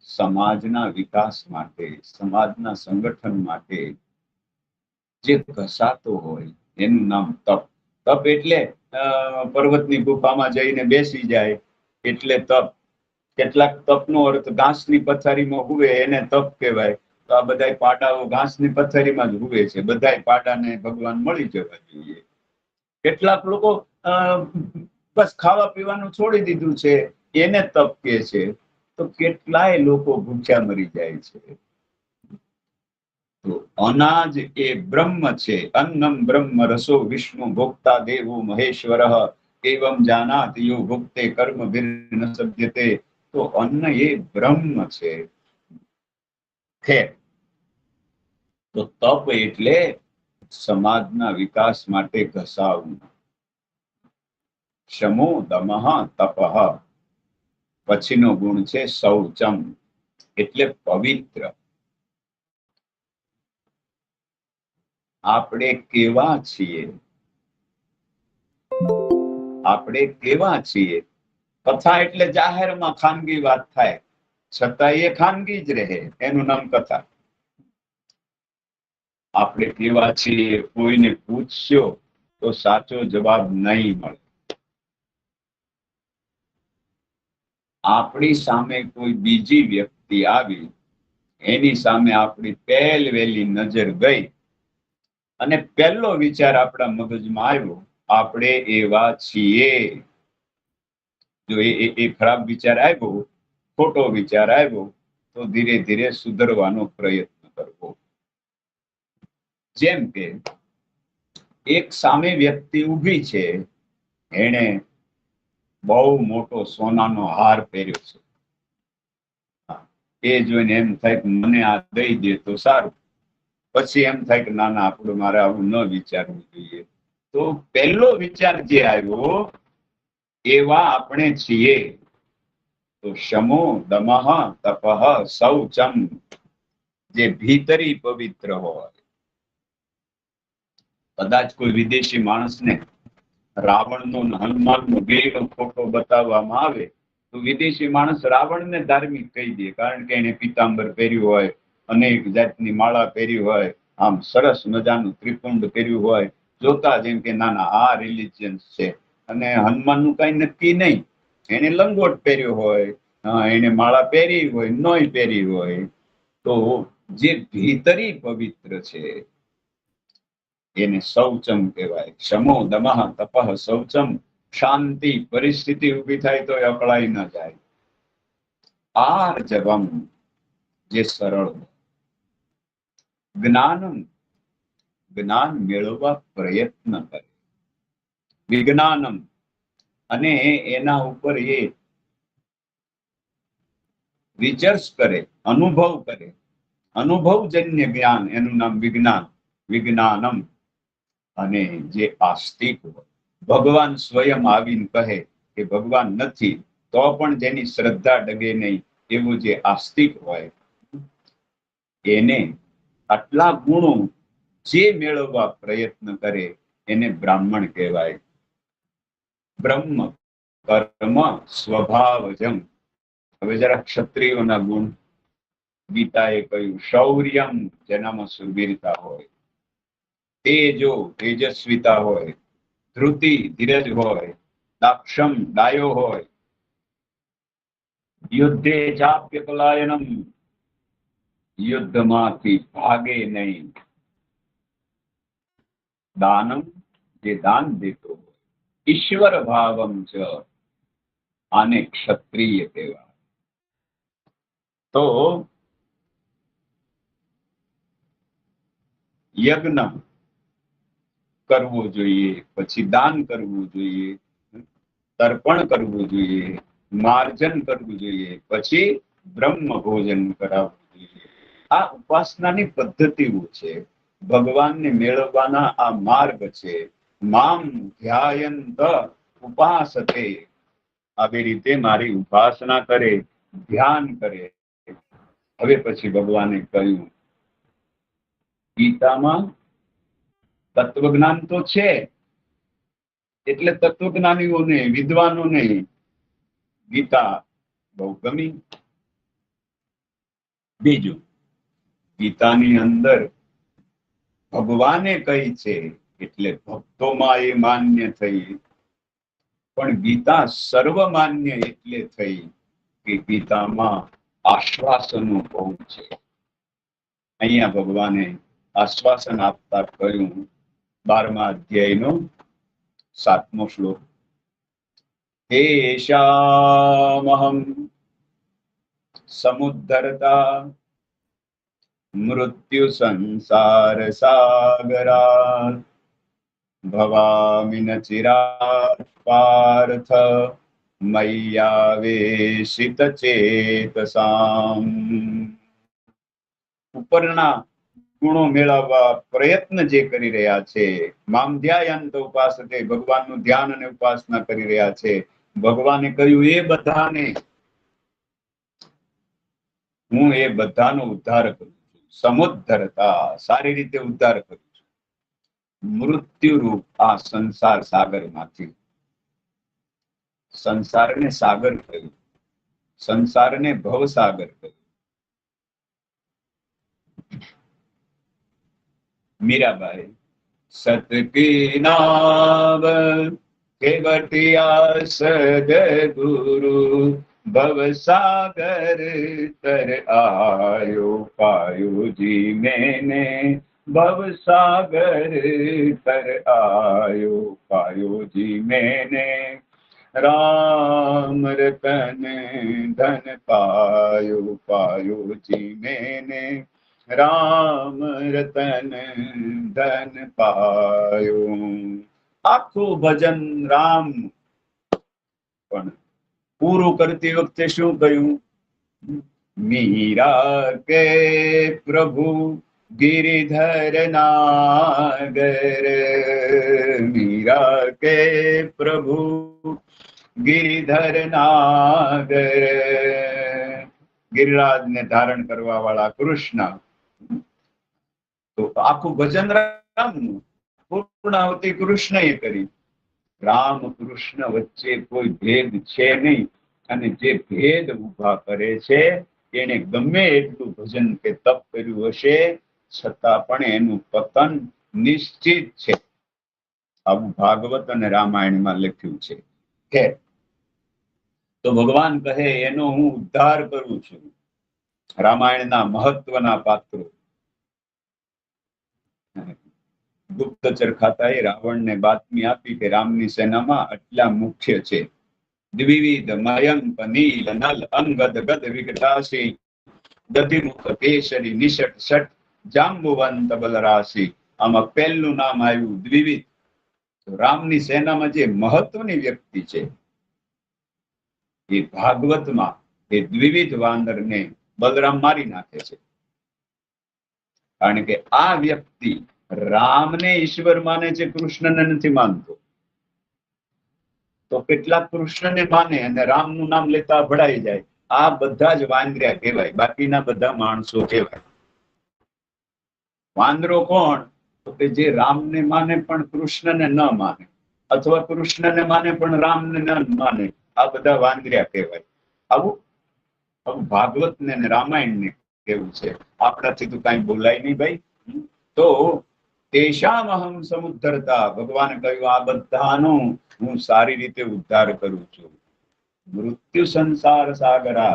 સમાજના વિકાસ માટે, સમાજના સંગઠન માટે જે ઘસાતો હોય એનું નામ તપ. તપ એટલે પર્વતની ગુફામાં જઈને બેસી જાય એટલે તપ. કેટલાક તપનો અર્થ ઘાસની પથારીમાં હુવે એને તપ કહેવાય. તો આ બધા પાડાઓ ઘાસની પથારીમાં જ હુવે છે, બધા પાડાને ભગવાન મળી જવા જોઈએ. કેટલાક લોકો બસ ખાવા પીવાનું છોડી દીધું છે એને તપ કે છે. તો કેટલાય લોકો ભૂખ્યા મરી જાય છે. તો અનાજ એ બ્રહ્મ છે. અન્નમ બ્રહ્મ રસો વિષ્ણુ ભોક્તા દેવો મહેશ્વર એવમ જાનાત યો ભુક્તે કર્મ ભિન્ન સભ્યતે. તો અન્ન એ બ્રહ્મ છે. તો તપ એટલે સમાજના વિકાસ માટે ઘસાવવું. શમો દમઃ તપઃ. પછીનો ગુણ છે શૌચમ એટલે પવિત્ર. આપણે કેવા છીએ? આપણે કેવા છીએ? કથા એટલે જાહેરમાં ખાનગી વાત થાય, છતાં એ ખાનગી જ રહે, એનું નામ કથા. આપણે કેવા છીએ કોઈને પૂછશો તો સાચો જવાબ નહીં મળે. આપણી સામે કોઈ બીજી વ્યક્તિ આવી, એની સામે આપણી પહેલવેલી નજર ગઈ અને પહેલો વિચાર આપણા મગજમાં આવ્યો, આપણે એવા છીએ. જો એ ખરાબ વિચાર આવ્યો, ખોટો વિચાર આવ્યો, તો ધીરે ધીરે સુધરવાનો પ્રયત્ન કરવો. જેમ કે એક સામે વ્યક્તિ ઊભી છે, એણે બહુ મોટો સોનાનો હાર પહેર્યો છે. એ જોઈને એમ થાય કે મને આ દઈ દે તો સારું. પછી એમ થાય કે ના ના, આપણું મારે આવું ન વિચારવું જોઈએ. તો પહેલો વિચાર જે આવ્યો, એવા આપણે છીએ. તો શમો દમઃ તપઃ શૌચમ, જે ભીતરી પવિત્ર હોય. કદાચ કોઈ વિદેશી માણસને રાવણનો હનુમાનનો બેનો ફોટો બતાવવામાં આવે તો વિદેશી માણસ રાવણને ધાર્મિક કહી દે, કારણ કે એને પીતાંબર પહેર્યું હોય, અનેક જાતની માળા પહેરી હોય, આમ સરસ મજાનું ત્રિપુંડ પહેર્યું હોય, જોતા જેમ કે નાના આ રિલિજિયન્સ છે. અને હનુમાનનું કઈ નક્કી નહીં, એને લંગોટ પહેર્યો હોય, એને માળા પહેરી હોય, નોય પહેરી હોય. તો જે ભીતરી પવિત્ર છે એને શૌચમ કહેવાય. શમો દમઃ તપઃ શૌચમ. શાંતિ, પરિસ્થિતિ ઊભી થાય તો અકળાઈ ન જાય. આર્જવમ, જે સરળ. જ્ઞાનમ, જ્ઞાન મેળવવા પ્રયત્ન કરે. વિજ્ઞાનમ, અને એના ઉપર એ રિસર્ચ કરે, અનુભવ કરે. અનુભવજન્ય જ્ઞાન, એનું નામ વિજ્ઞાન, વિજ્ઞાનમ. અને જે આસ્તિક હોય, ભગવાન સ્વયં આવીને કહે કે ભગવાન નથી, તો પણ જેની શ્રદ્ધા ડગે નહીં, એવું જે આસ્તિક હોય, એને આટલા ગુણો જે મેળવવા પ્રયત્ન કરે એને બ્રાહ્મણ કહેવાય. બ્રહ્મ કર્મ સ્વભાવજમ. હવે જરા ક્ષત્રિયોના ગુણ. ગીતાએ કહ્યું શૌર્યમ, જેનામાં સુરવીરતા હોય, તેજો તેજસ્વીતા હોય, ધૃતિ ધીરજ હોય, દાક્ષમ ડાયો હોય, યુદ્ધે ચાપ્ય પલાયનમ, યુદ્ધમાંથી ભાગે નહીં, દાનમ, જે દાન દેતો હોય, ઈશ્વર ભાવમ ચ, આને ક્ષત્રિય કહેવાય. તો યજ્ઞ કરવો જોઈએ, પછી દાન કરવું જોઈએ, તર્પણ કરવું જોઈએ, માર્જન કરવું જોઈએ, પછી બ્રહ્મ ભોજન કરાવવું જોઈએ. આ ઉપાસનાની પદ્ધતિઓ છે, ભગવાનને મેળવવાના આ માર્ગ છે. મામ ધ્યાયંત ઉપાસતે, આવી રીતે મારી ઉપાસના કરે, ધ્યાન કરે. હવે પછી ભગવાને કહ્યું, ગીતામાં તત્વજ્ઞાન તો છે, એટલે તત્વજ્ઞાનીઓને, વિદ્વાનોને ગીતા બહુ ગમી. બીજું, ગીતાની અંદર ભગવાને કહી છે એટલે ભક્તોમાં એ માન્ય થઈ. પણ ગીતા સર્વમાન્ય એટલે થઈ કે ગીતામાં આશ્વાસનો બહુ છે. અહીંયા ભગવાને આશ્વાસન આપતા કહ્યું, 12મા અધ્યાયનો 7મો શ્લોક, એષામહં સમુદ્ધરતા મૃત્યુ સંસાર સાગરાત ભવામિ ન ચિરાત પાર્થ મય્યાવેશિત ચેતસામ. ઉપરના ગુણો મેળવવા પ્રયત્ન જે કરી રહ્યા છે, મામ ધ્યાયંત ઉપાસતે, ભગવાનનું ધ્યાન અને ઉપાસના કરી રહ્યા છે, ભગવાને કહ્યું એ બધાને હું એ બધાનો ઉદ્ધાર કરું છું. સમુદ્ધરતા, સારી રીતે ઉદ્ધાર કરું છું. મૃત્યુરૂપ આ સંસાર સાગરમાંથી. સંસારને સાગર કહ્યું, સંસારને ભવસાગર કહ્યું. મીરાબાઈ, સત કી નામ કેવટિયા સદગુરુ ભવસાગર તર આયો પાયો જી મેને ભવસાગર તર આયો પાયો જી મેને રામ રતન ધન પાયો પાયો જી મેને રામ રતન ધન પાયો. આખું ભજન રામ, પણ પૂરું કરતી વખતે શું કહ્યું? મીરા કે પ્રભુ गिरिधर नागर, मीरा के प्रभु गिरिधर नागर. गिरिराज ने धारण करवा वाला कृष्ण. तो आखું ભજન રામનું, પૂર્ણાવતી કૃષ્ણએ કરી. રામ કૃષ્ણ વચ્ચે કોઈ ભેદ છે નહીં, અને જે ભેદ ઉભા કરે છે એને ગમે એટલું ભજન કે તપ કર્યું હશે છતાં પણ એનું પતન નિશ્ચિત છે. આવું ભાગવત અને રામાયણમાં લખ્યું છે. તો ભગવાન કહે એનો હું ઉદ્ધાર કરું છું. રામાયણના મહત્વના પાત્રો. ગુપ્તચર ખાતાએ રાવણને બાતમી આપી કે રામની સેનામાં આટલા મુખ્ય છે: દ્વિવિધ મયંક નીલ નલ અંગદ ગદ વિકટાસી દધિમુખ કેસરી નિષટ શટ જાંબુવંત બલરાશી. આમાં પહેલું નામ આવ્યું દ્વિવિધ. તો રામની સેનામાં જે મહત્વની વ્યક્તિ છે એ ભાગવતમાં એ દ્વિવિધ વાનરને બલરામ મારી નાખે છે. કારણ કે આ વ્યક્તિ રામને ઈશ્વર માને છે, કૃષ્ણને નથી માનતો. તો કેટલાક કૃષ્ણને માને અને રામનું નામ લેતા ભળાઈ જાય. આ બધા જ વાંદર્યા કહેવાય, બાકીના બધા માણસો કહેવાય. વાંદરો કોણ? તો કે જે રામને માને પણ કૃષ્ણને ન માને, અથવા કૃષ્ણને માને પણ રામને ન માને. આ બધા વાંદર્યા કહેવાય. આવું ભાગવત ને રામાયણ ને કેવું છે. આપણાથી તો કઈ બોલાય નહીં ભાઈ. તો તેષામ અહમ સમુદ્ધરતા, ભગવાને કહ્યું આ બધાનો હું સારી રીતે ઉદ્ધાર કરું છું. મૃત્યુ સંસાર સાગરા,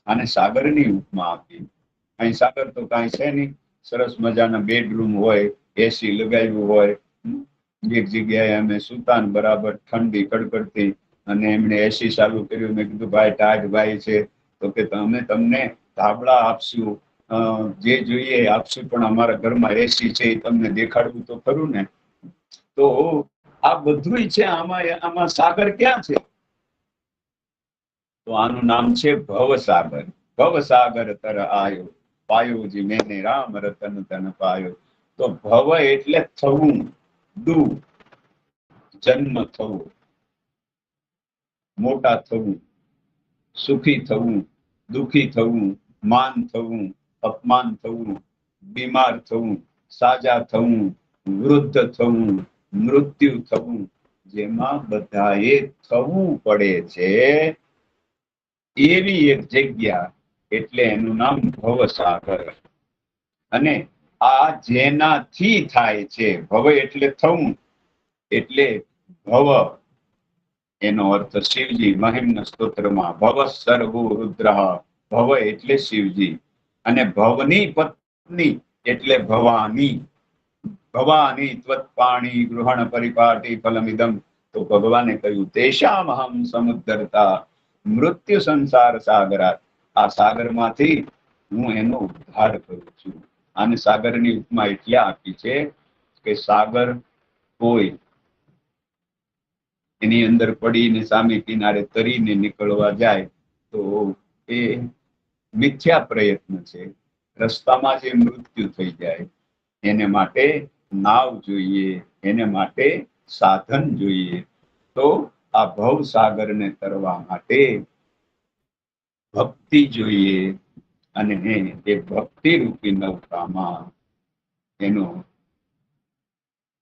અને સાગરની ઉપમા આપી. અહીં સાગર તો કઈ છે નહીં. સરસ મજાના બેડરૂમ હોય, એસી લગાવ્યું હોય, એક જગ્યાએ અમે સુતાન બરાબર ઠંડી કડકડતી, અને એમણે એસી ચાલુ કર્યું. મેં કીધું ભાઈ ટાઢ ભાઈ છે, તો કે અમે તમને ધાબળા આપશું, જે જોઈએ આપશું, પણ અમારા ઘરમાં એસી છે એ તમને દેખાડવું તો ખરું ને. તો આ બધું છે. આમાં સાગર ક્યાં છે? તો આનું નામ છે ભવસાગર. ભવસાગર તર આયો, પાયોજી મેને રામ રતન તન પાયો. તો ભવ એટલે થવું, દુ, જન્મ થવું, મોટા થવું, સુખી થવું, દુખી થવું, માન થવું, અપમાન થવું, બીમાર થવું, સાજા થવું, વૃદ્ધ થવું, મૃત્યુ થવું, જેમાં બધાએ થવું પડે છે, એવી એક જગ્યા, એટલે એનું નામ ભવસાગર. અને આ જેનાથી થાય છે, ભવ એટલે થવું, એટલે ભવ એનો અર્થ શિવજી. મહિમ્ન સ્તોત્રમાં ભવ સર્વો રુદ્ર, ભવ એટલે શિવજી. અને ભવની પત્ની એટલે ભવાની. ભવાની ત્વત્પાણી ગૃહણ પરિપાટી ફલમિદમ. તો ભગવાને કહ્યું તેષામ અહમ સમુદ્ધરતા, મૃત્યુ સંસાર સાગરા. આ સાગરમાંથી હું એનો ઉદ્ધાર કરું છું. આને સાગરની ઉપમા એટલે આપી છે કે સાગર કોઈ એની અંદર પડીને સામે કિનારે તરીને નીકળવા જાય તો એ મિથ્યા પ્રયત્ન છે. રસ્તામાં જે મૃત્યુ થઈ જાય, એને માટે નાવ જોઈએ, એને માટે સાધન જોઈએ. તો આ ભવ સાગરને તરવા માટે ભક્તિ જોઈએ. અને એ ભક્તિ રૂપી નૌકામાં એનો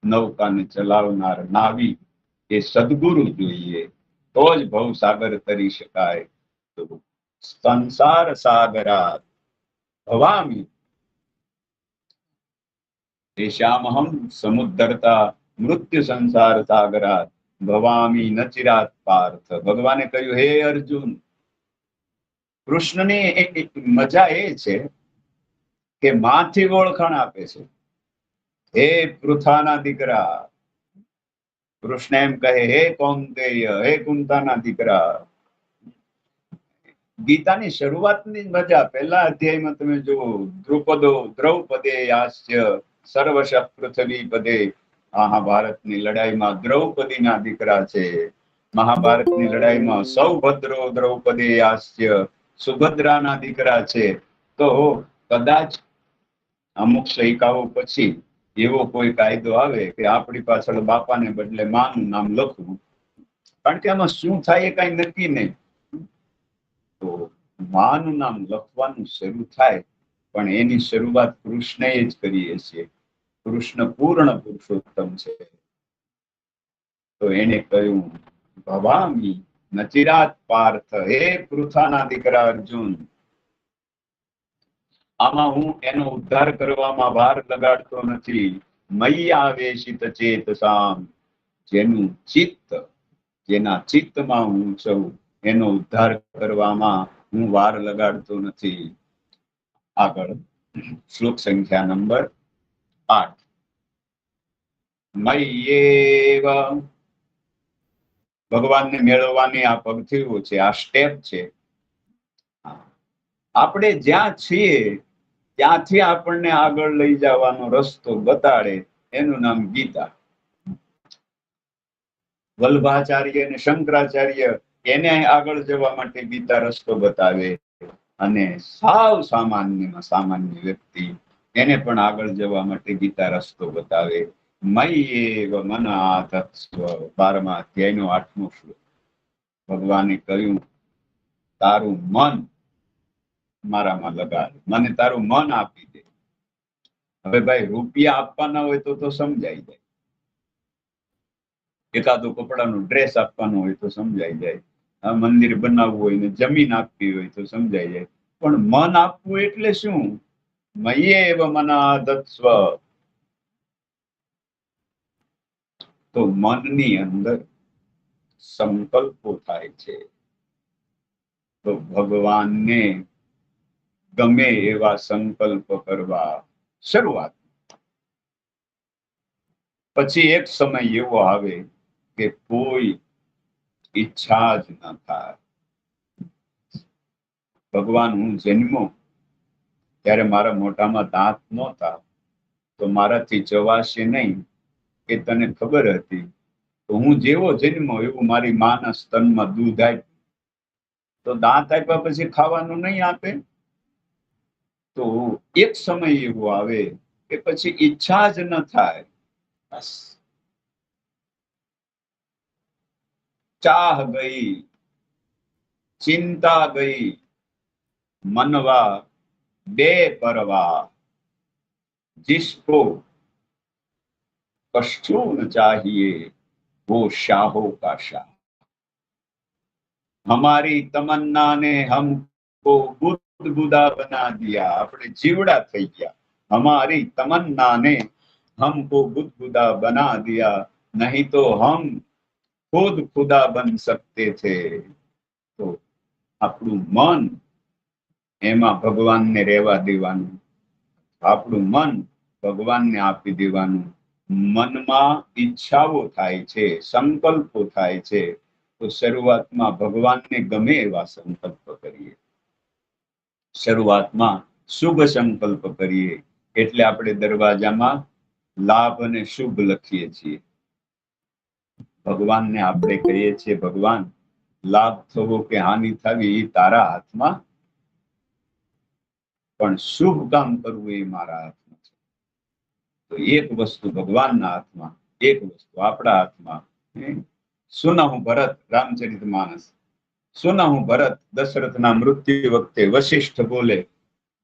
નૌકાને ચલાવનાર નાવિક એ સદગુરુ જોઈએ. તો જ ભવસાગર તરી શકાય. તો સંસાર સાગરાત ભવામી, તેષામહમ સમુદ્ધરતા, મૃત્યુ સંસાર સાગરાત ભવામી ન ચિરાત પાર્થ. ભગવાને કહ્યું હે અર્જુન, કૃષ્ણની એક મજા એ છે કે માંથી ઓળખાણ આપે છે. હે પૃથાના દીકરા, કૃષ્ણ એમ કહે હે કૌંતેય, હે કુંતાના દીકરા. ગીતાની શરૂઆતની મજા પહેલા અધ્યાયમાં તમે જુઓ, દ્રૌપદે યાસ્ય સર્વશ પૃથ્વી પદે. મહાભારતની લડાઈમાં દ્રૌપદીના દીકરા છે. મહાભારતની લડાઈમાં સૌભદ્રો દ્રૌપદે યાસ્ય સુભદ્રાના દીકરા છે. તો કદાચ અમુક સૈકાઓ પછી એવો કોઈ કાયદો આવે કે આપણી પાછળ બાપાને બદલે માનું નામ લખવું, કારણ કે આમાં શું થાય એ કઈ નક્કી નહીં. તો માનું નામ લખવાનું શરૂ થાય, પણ એની શરૂઆત કૃષ્ણએ જ કરીએ છીએ. કૃષ્ણ પૂર્ણ પુરુષોત્તમ છે. તો એને કહ્યું ભવામી નચિરાત પાર્થ, હે પૃથાના દીકરા અર્જુન. આમાં હું એનો ઉદ્ધાર કરવામાં વાર લગાડતો નથી. મય્યાવેશિત ચેતસામ, જેનું ચિત્ત, જેના ચિત્તમાં હું છું, એનો ઉદ્ધાર કરવામાં હું વાર લગાડતો નથી. આગળ શ્લોક સંખ્યા નંબર 8. મય્યેવ, ભગવાનને મેળવવાની આ પગથિયું છે, આ સ્ટેપ છે. આપણે જ્યાં છીએ ત્યાંથી આપણને આગળ લઈ જવાનો રસ્તો બતાડે, એનું નામ ગીતા. વલ્ભાચાર્ય અને શંકરાચાર્ય એને આગળ જવા માટે ગીતા રસ્તો બતાવે, અને સાવ સામાન્યમાં સામાન્ય વ્યક્તિ એને પણ આગળ જવા માટે ગીતા રસ્તો બતાવે. મય્યેવ મનાતત્સ્વ, 12મા અધ્યાયનો 8મો શ્લોક. ભગવાને કહ્યું, તારું મન મારામાં લગાડ, મને તારું મન આપી દે. હવે ભાઈ રૂપિયા આપવાના હોય તો સમજાઈ જાય, એકાદો કપડાનો ડ્રેસ આપવાનો હોય તો સમજાઈ જાય, મંદિર બનાવવું હોય ને જમીન આપવી હોય તો સમજાઈ જાય, પણ મન આપવું એટલે શું? મય્યેવ મનાદત્સ્વ. તો મનની અંદર સંકલ્પો થાય છે. તો ભગવાનને ગમે એવા સંકલ્પ કરવા શરૂઆત. પછી એક સમય એવો આવે કે કોઈ ઈચ્છા જ ન થાય. ભગવાન, હું જન્મો ત્યારે મારા મોઢામાં દાંત નહોતા, તો મારાથી ચવાશે નહીં એ તને ખબર હતી. તો હું જેવો જન્મો એવું મારી માના સ્તનમાં દૂધ આપ્યું, તો દાંત આપ્યા પછી ખાવાનું નહીં આપે? તો એક સમય એવો આવે કે પછી ઈચ્છા જ ન થાય. બસ ચાહ ગઈ, ચિંતા ગઈ, मनवा बेपरवाह, जिसको कष्टों न चाहिए वो शाहों का शाह. हमारी तमन्ना ने हमको बुदबुदा बना दिया, अपने जीवड़ा થઈ ગયા. हमारी तमन्ना ने हमको बुदबुदा बना दिया, नहीं तो हम खुद खुदा बन सकते थे. તો આપણું મન, એમાં ભગવાનને રહેવા દેવાનું, આપણું મન ભગવાનને આપી દેવાનું. મનમાં ઈચ્છાઓ થાય છે, સંકલ્પો થાય છે, તો શરૂઆતમાં ભગવાનને ગમે એવા સંકલ્પ કરીએ, શરૂઆતમાં શુભ સંકલ્પ કરીએ. એટલે આપણે દરવાજામાં લાભ અને શુભ લખીએ છીએ. ભગવાનને આપણે કહીએ છીએ, ભગવાન, લાભ થવો કે હાનિ થવી એ તારા હાથમાં, પણ શુભ કામ કરવું એ મારા હાથમાં છે. તો એક વસ્તુ ભગવાનના હાથમાં, એક વસ્તુ આપણા હાથમાં. સુનહું ભરત, રામચરિતમાનસ. સુનહું ભરત, દશરથના મૃત્યુ વખતે વશિષ્ઠ બોલે,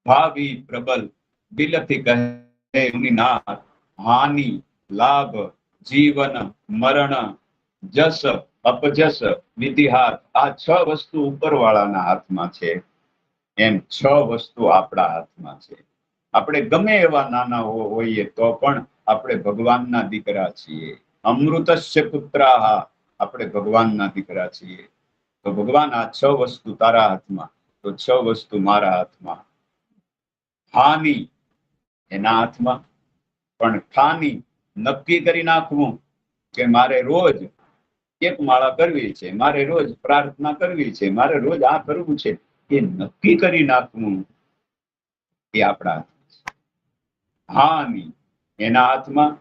ભાવી પ્રબલ બિલથી કહે મુનિનાથ, હાનિ લાભ જીવન મરણ જસ અપજસ વિધિહાર, આ 6 વસ્તુ ઉપરવાળાના હાથમાં છે. એમ 6 વસ્તુ આપણા હાથમાં છે. આપણે ગમે એવા નાના હોઈએ તો પણ આપણે ભગવાનના દીકરા છીએ. અમૃતસ્ય પુત્રાહ, આપણે ભગવાનના દીકરા છીએ. તો ભગવાન, આ 6 વસ્તુ તારા હાથમાં, તો 6 વસ્તુ મારા હાથમાં. હાનિ એના હાથમાં, પણ ઠાની નક્કી કરી નાખવું કે મારે રોજ એક માળા કરવી છે, મારે રોજ પ્રાર્થના કરવી છે, મારે રોજ આ કરવું છે, એ નક્કી કરી નાખવું એ આપણા હાથમાં છે. હાનિ એના હાથમાં,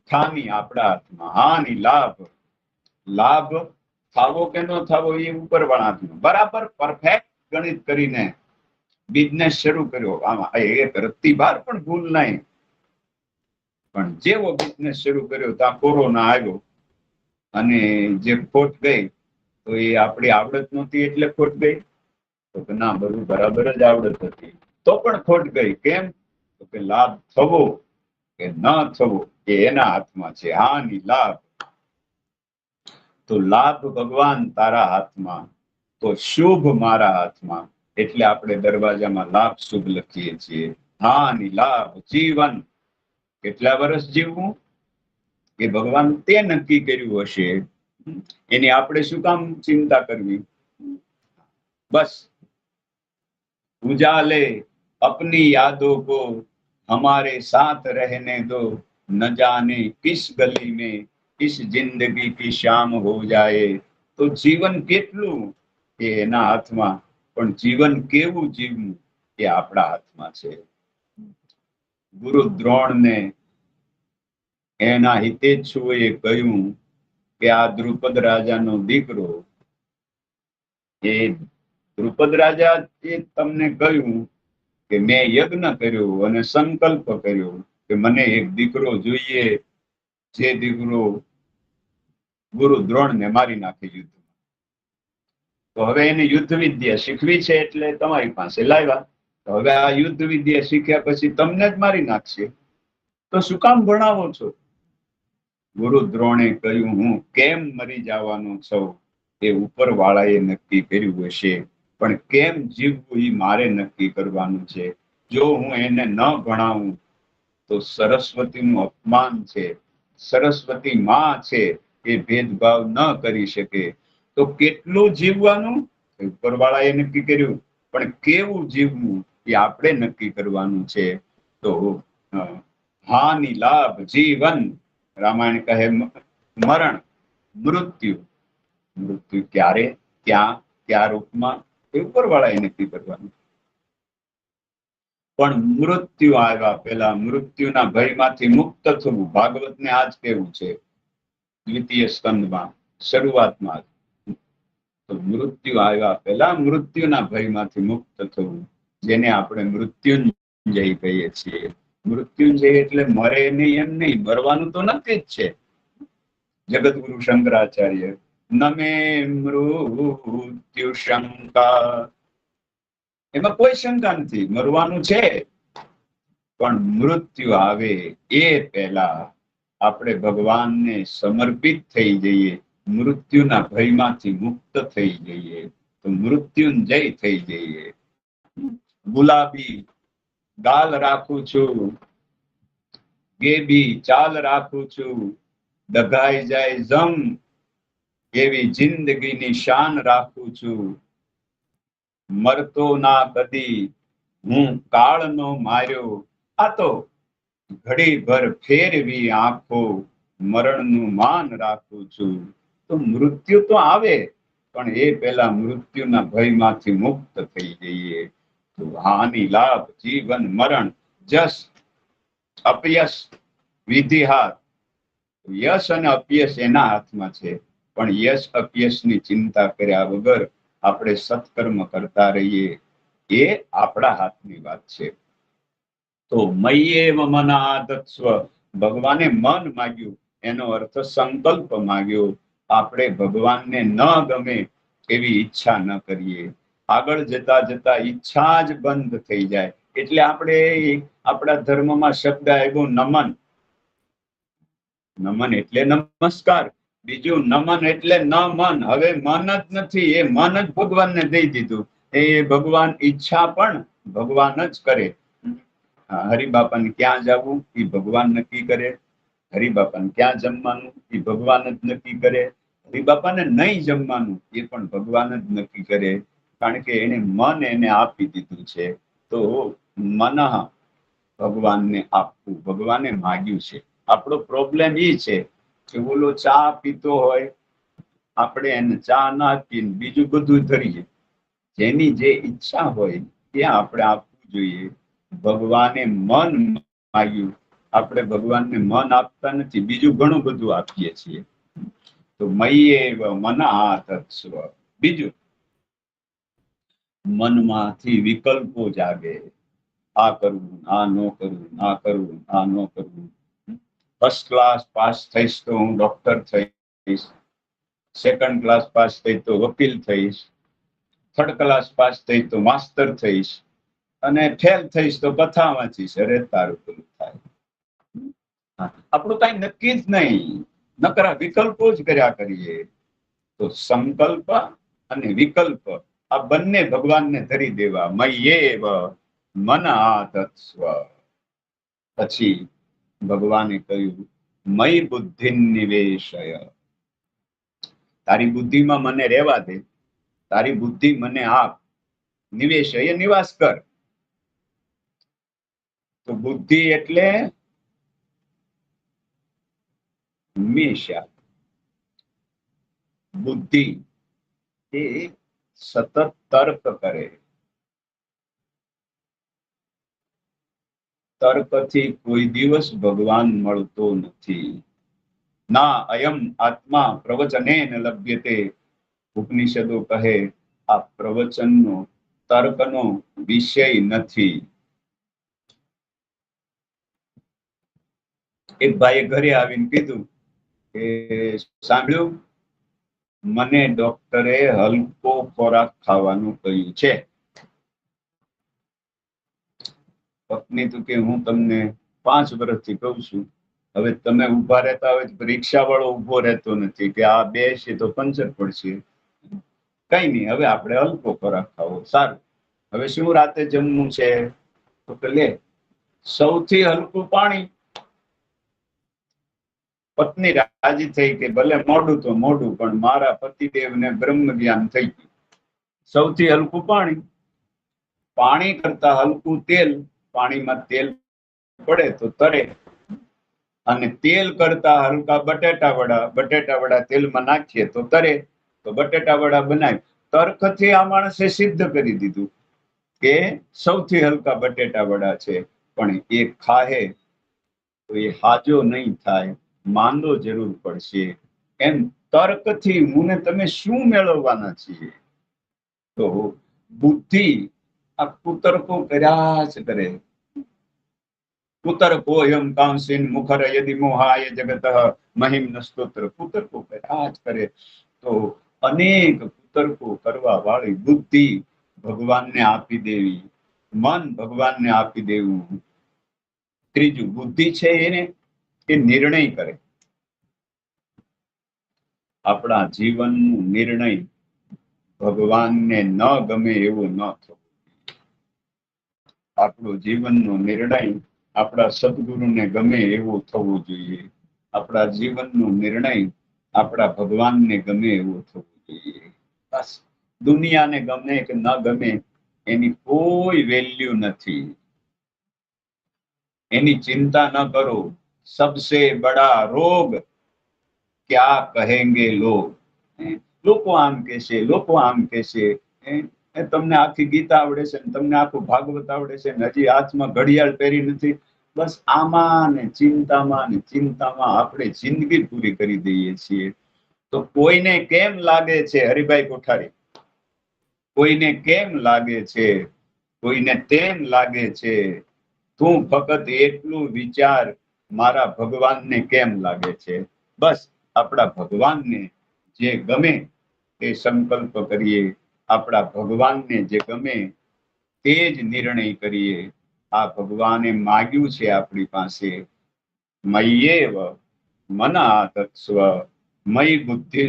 ઠાની આપણા હાથમાં. હાનિ લાભ, લાભ થાવો કે ન થાવો એ ઉપરવાળા હાથમાં. બરાબર પરફેક્ટ ગણિત કરીને બિઝનેસ શરૂ કર્યો, આમાં એક રત્તી બાર પણ ભૂલ નહીં. પણ જેવો બિઝનેસ શરૂ કર્યો ત્યાં કોરોના આવ્યો, અને જે ખોટ ગઈ તો એ આપણી આવડત નહોતી એટલે ખોટ ગઈ? તો કે ના, બધું બરાબર જ આવડત હતી, તો પણ ખોટ ગઈ. કેમ? તો કે લાભ થવો કે ન થવો એ એના હાથમાં છે. હાનિ લાભ, તો લાભ ભગવાન તારા હાથમાં, તો શુભ મારા હાથમાં. એટલે આપણે દરવાજામાં લાભ શુભ લખીએ છીએ. હાનિ લાભ જીવન, કેટલા વર્ષ જીવવું એ ભગવાન તે નક્કી કર્યું હશે, એની આપણે શું કામ ચિંતા કરવી? બસ ઉજાલે अपनी यादों को हमारे साथ रहने दो, न जाने किस गली में इस जिंदगी की शाम हो जाए. તો જીવન કેટલું એ એના હાથમાં, પણ જીવન કેવું જીવવું એ આપણા હાથમાં છે. ગુરુ દ્રોણને એના હિતેચ્છુએ કહ્યું કે આ દ્રુપદ રાજાનો દીકરો, એ દ્રુપદ રાજા એ તમને કહ્યું કે મેં યજ્ઞ કર્યો અને સંકલ્પ કર્યો કે મને એક દીકરો જોઈએ, જે દીકરો ગુરુ દ્રોણને મારી નાખે યુદ્ધમાં. તો હવે એને યુદ્ધ વિદ્યા શીખવી છે એટલે તમારી પાસે લાવ્યા. તો હવે આ યુદ્ધ વિદ્યા શીખ્યા પછી તમને જ મારી નાખશે, તો શું કામ ભણાવો છો? ગુરુ દ્રોણે કહ્યું, હું કેમ મરી જવાનો છું એ ઉપરવાળાએ નક્કી કર્યું હશે, પણ કેમ જીવવું એ મારે નક્કી કરવાનું છે. જો હું એને ન ભણાવું તો સરસ્વતીનું અપમાન છે. સરસ્વતી માં છે, એ ભેદભાવ ન કરી શકે. તો કેટલું જીવવાનું ઉપરવાળાએ નક્કી કર્યું, પણ કેવું જીવવું એ આપણે નક્કી કરવાનું છે. તો હાનિ લાભ જીવન, રામાયણ કહે મરણ મૃત્યુ. મૃત્યુ ક્યારે, ક્યાં, કયા રૂપમાં, એ ઉપરવાળાએ નક્કી કરવાનું. પણ મૃત્યુ આવ્યા પહેલા મૃત્યુના ભયમાંથી મુક્ત થવું, ભાગવતને આ જ કહેવું છે દ્વિતીય સ્કંદમાં શરૂઆતમાં. તો મૃત્યુ આવ્યા પહેલા મૃત્યુના ભયમાંથી મુક્ત થવું, જેને આપણે મૃત્યુંજય કહીએ છીએ. મૃત્યુંજય એટલે મરે નહીં એમ નહીં, મરવાનું તો નક્કી જ છે. જગતગુરુ શંકરાચાર્ય નમે મૃત્યુ શંકા, એમાં કોઈ શંકા નથી, મરવાનું છે. પણ મૃત્યુ આવે એ પહેલા આપણે ભગવાનને સમર્પિત થઈ જઈએ, મૃત્યુના ભયમાંથી મુક્ત થઈ જઈએ, તો મૃત્યુંજય થઈ જઈએ. ગુલાબી ગાલ રાખું છું, ગેબી ચાલ રાખું છું, દગાઈ જાય જમ એવી જિંદગીની શાન રાખું છું. મરતો ના કદી હું કાળનો માર્યો, આ તો ઘડી ભર ફેરવી આંખો મરણનું માન રાખું છું. તો મૃત્યુ તો આવે, પણ એ પહેલા મૃત્યુના ભયમાંથી મુક્ત થઈ જઈએ. તો હાનિ લાભ જીવન મરણ, જસ અપયશ વિધિ હાથ. યશ અને અપયશ એના હાથમાં છે, પણ યશ અપયશની ચિંતા કર્યા વગર આપણે સત્કર્મ કરતા રહીએ, એ આપણા હાથની વાત છે. તો મય્યેવ મન આધત્સ્વ, ભગવાને મન માગ્યું, એનો અર્થ સંકલ્પ માગ્યો. આપણે ભગવાનને ન ગમે એવી ઈચ્છા ન કરીએ. આગળ જતા જતા ઈચ્છા જ બંધ થઈ જાય. એટલે આપણે આપણા ધર્મમાં શબ્દ આવ્યો નમન. નમન એટલે નમસ્કાર, બીજું નમન એટલે ન મન. હવે મન જ નથી, એ મન જ ભગવાનને દઈ દીધું. એ ભગવાન ઈચ્છા પણ ભગવાન જ કરે. હરિબાપાને ક્યાં જવું એ ભગવાન નક્કી કરે, હરિબાપાને ક્યાં જમવાનું એ ભગવાન જ નક્કી કરે, હરિબાપાને નહીં જમવાનું એ પણ ભગવાન જ નક્કી કરે, કારણ કે એને મન એને આપી દીધું છે. તો મન ભગવાનને આપવું, ભગવાને માગ્યું છે. આપણો પ્રોબ્લેમ એ છે કે બોલો ચા પીતો હોય, આપણે એને ચા ના આપીને બીજું બધું ધરીએ. જેની જે ઈચ્છા હોય એ આપણે આપવું જોઈએ. ભગવાને મન માગ્યું, આપણે ભગવાનને મન આપતા નથી, બીજું ઘણું બધું આપીએ છીએ. તો મય્યેવ મન આધત્સ્વ. બીજું, મનમાંથી વિકલ્પો જાગે. આ કરવું, આ ન કરવું, આ કરવું, આ ન કરવું. ફર્સ્ટ ક્લાસ પાસ થઈશ તો હું ડોક્ટર થઈશ, સેકન્ડ ક્લાસ પાસ થઈ તો વકીલ થઈશ, થર્ડ ક્લાસ પાસ થઈ તો માસ્ટર થઈશ, અને ફેલ થઈશ તો કથા વાંચીશ. અરે તારું પેલું થાય. આપણું કઈ નક્કી જ નહીં, નકરા વિકલ્પો જ કર્યા કરીએ. તો સંકલ્પ અને વિકલ્પ આ બંને ભગવાનને ધરી દેવા. મય્યેવ મન આધત્સ્વ. પછી ભગવાને કહ્યું, મય બુદ્ધિ નિવેશય. તારી બુદ્ધિમાં મને રહેવા દે, તારી બુદ્ધિ મને આપ, નિવેશય નિવાસ કર. તો બુદ્ધિ એટલે હંમેશા બુદ્ધિ એ સતત તર્ક કરે. તર્કથી કોઈ દિવસ ભગવાન મળતો નથી. ના અયમ આત્મા પ્રવચનેન લભ્યતે. ઉપનિષદો કહે આ પ્રવચનનો તર્કનો વિષય નથી. એક ભાઈએ ઘરે આવીને કીધું કે સાંભળ્યું, મને ડોક્ટરે હલકો ખોરાક ખાવાનું કહ્યું છે. પત્ની તો કે હું તમને 5 વર્ષથી કહું છું, હવે તમે ઉભા રહેતા હોય તો રિક્ષા વાળો ઉભો રહેતો નથી કે આ બેસે તો પંચર પડશે. કઈ નહીં, હવે આપણે હલકો ખોરાક ખાવો સારું. હવે શું રાતે જમવું છે? તો કે લે સૌથી હલકું પાણી. પત્ની રાજી થઈ કે ભલે મોડું તો મોડું, પણ મારા પતિદેવને બ્રહ્મ જ્ઞાન થઈ ગયું. સૌથી હલકું પાણી, પાણી કરતા હલકું તેલ. પાણીમાં તેલ પડે તો તરે, અને તેલ કરતા હલકા બટેટા વડા. બટેટા વડા તેલમાં નાખીએ તો તરે, તો બટેટા વડા બનાવી. તર્કથી આ માણસે સિદ્ધ કરી દીધું કે સૌથી હલકા બટેટા વડા છે. પણ એ ખાહે તો એ હાજો નહીં થાય, માંદો જરૂર પડશે. એમ તર્કથી હું ને તમે શું મેળવવાના છીએ? તો બુદ્ધિ આ કુતર્કો કર્યા જ કરે. કુતર્કો એમ કાંસીન મુખર યદિ મોહાય જગત મહિમ નસ્તોત્ર. કુતર્કો કર્યા જ કરે. તો અનેક કુતર્કો કરવા વાળી બુદ્ધિ ભગવાનને આપી દેવી, મન ભગવાનને આપી દેવું. ત્રીજું, બુદ્ધિ છે એને એ નિર્ણય કરે. આપણા જીવનનું નિર્ણય ભગવાનને ન ગમે એવું ન થવું. આપણું જીવનનો નિર્ણય આપણા સદગુરુને ગમે એવું થવું જોઈએ. આપણા જીવનનો નિર્ણય આપણા ભગવાનને ગમે એવું થવું જોઈએ. બસ દુનિયાને ગમે કે ન ગમે એની કોઈ વેલ્યુ નથી. એની ચિંતા ન કરો. સબસે બડા રોગ ક્યા કહેંગે લોગ. લોકો આમ કહેશે, લોકો આમ કહેશે. તમને આખી ગીતા આવડે છે, તમને આખું ભાગવત આવડે છે, હજી હાથમાં ઘડિયાળ પહેરી નથી. બસ આમાં ને ચિંતામાં આપણે જિંદગી પૂરી કરી દઈએ છીએ. તો કોઈને કેમ લાગે છે, હરિભાઈ કોઠારી, કોઈને કેમ લાગે છે, કોઈને તેમ લાગે છે. તું ફક્ત એટલું વિચાર, મારા ભગવાનને કેમ લાગે છે. બસ આપણા ભગવાનને જે ગમે તે સંકલ્પ કરીએ. આપણા ભગવાનને જે ગમે તે જ નિર્ણય કરીએ. આ ભગવાને માગ્યું છે આપણી પાસે, મય્યેવ મનઃતત્સ્વ મયી બુદ્ધિ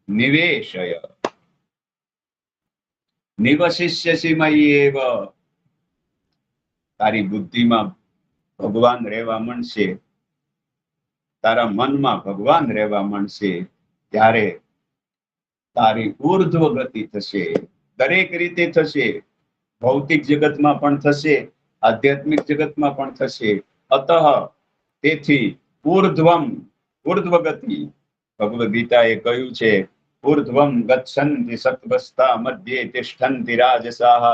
નિવેશય નિવશિષ્યસી મય્યેવ. તારી બુદ્ધિમાં ભગવાન રહેવા માંડશે, તારા મનમાં ભગવાન રહેવા માંડશે, ત્યારે તારી ઉર્ધ્વ ગતિ થશે. દરેક રીતે થશે. ભૌતિક જગતમાં પણ થશે, આધ્યાત્મિક જગતમાં પણ થશે. અતઃ તેથી ઉર્ધ્વમ, ઉર્ધ્વ ગતિ. ભગવદ ગીતાએ કહ્યું છે, ઉર્ધ્વમ ગચ્છન્તિ સત્વસ્તા મધ્યે તિષ્ઠન્તિ રાજસાહ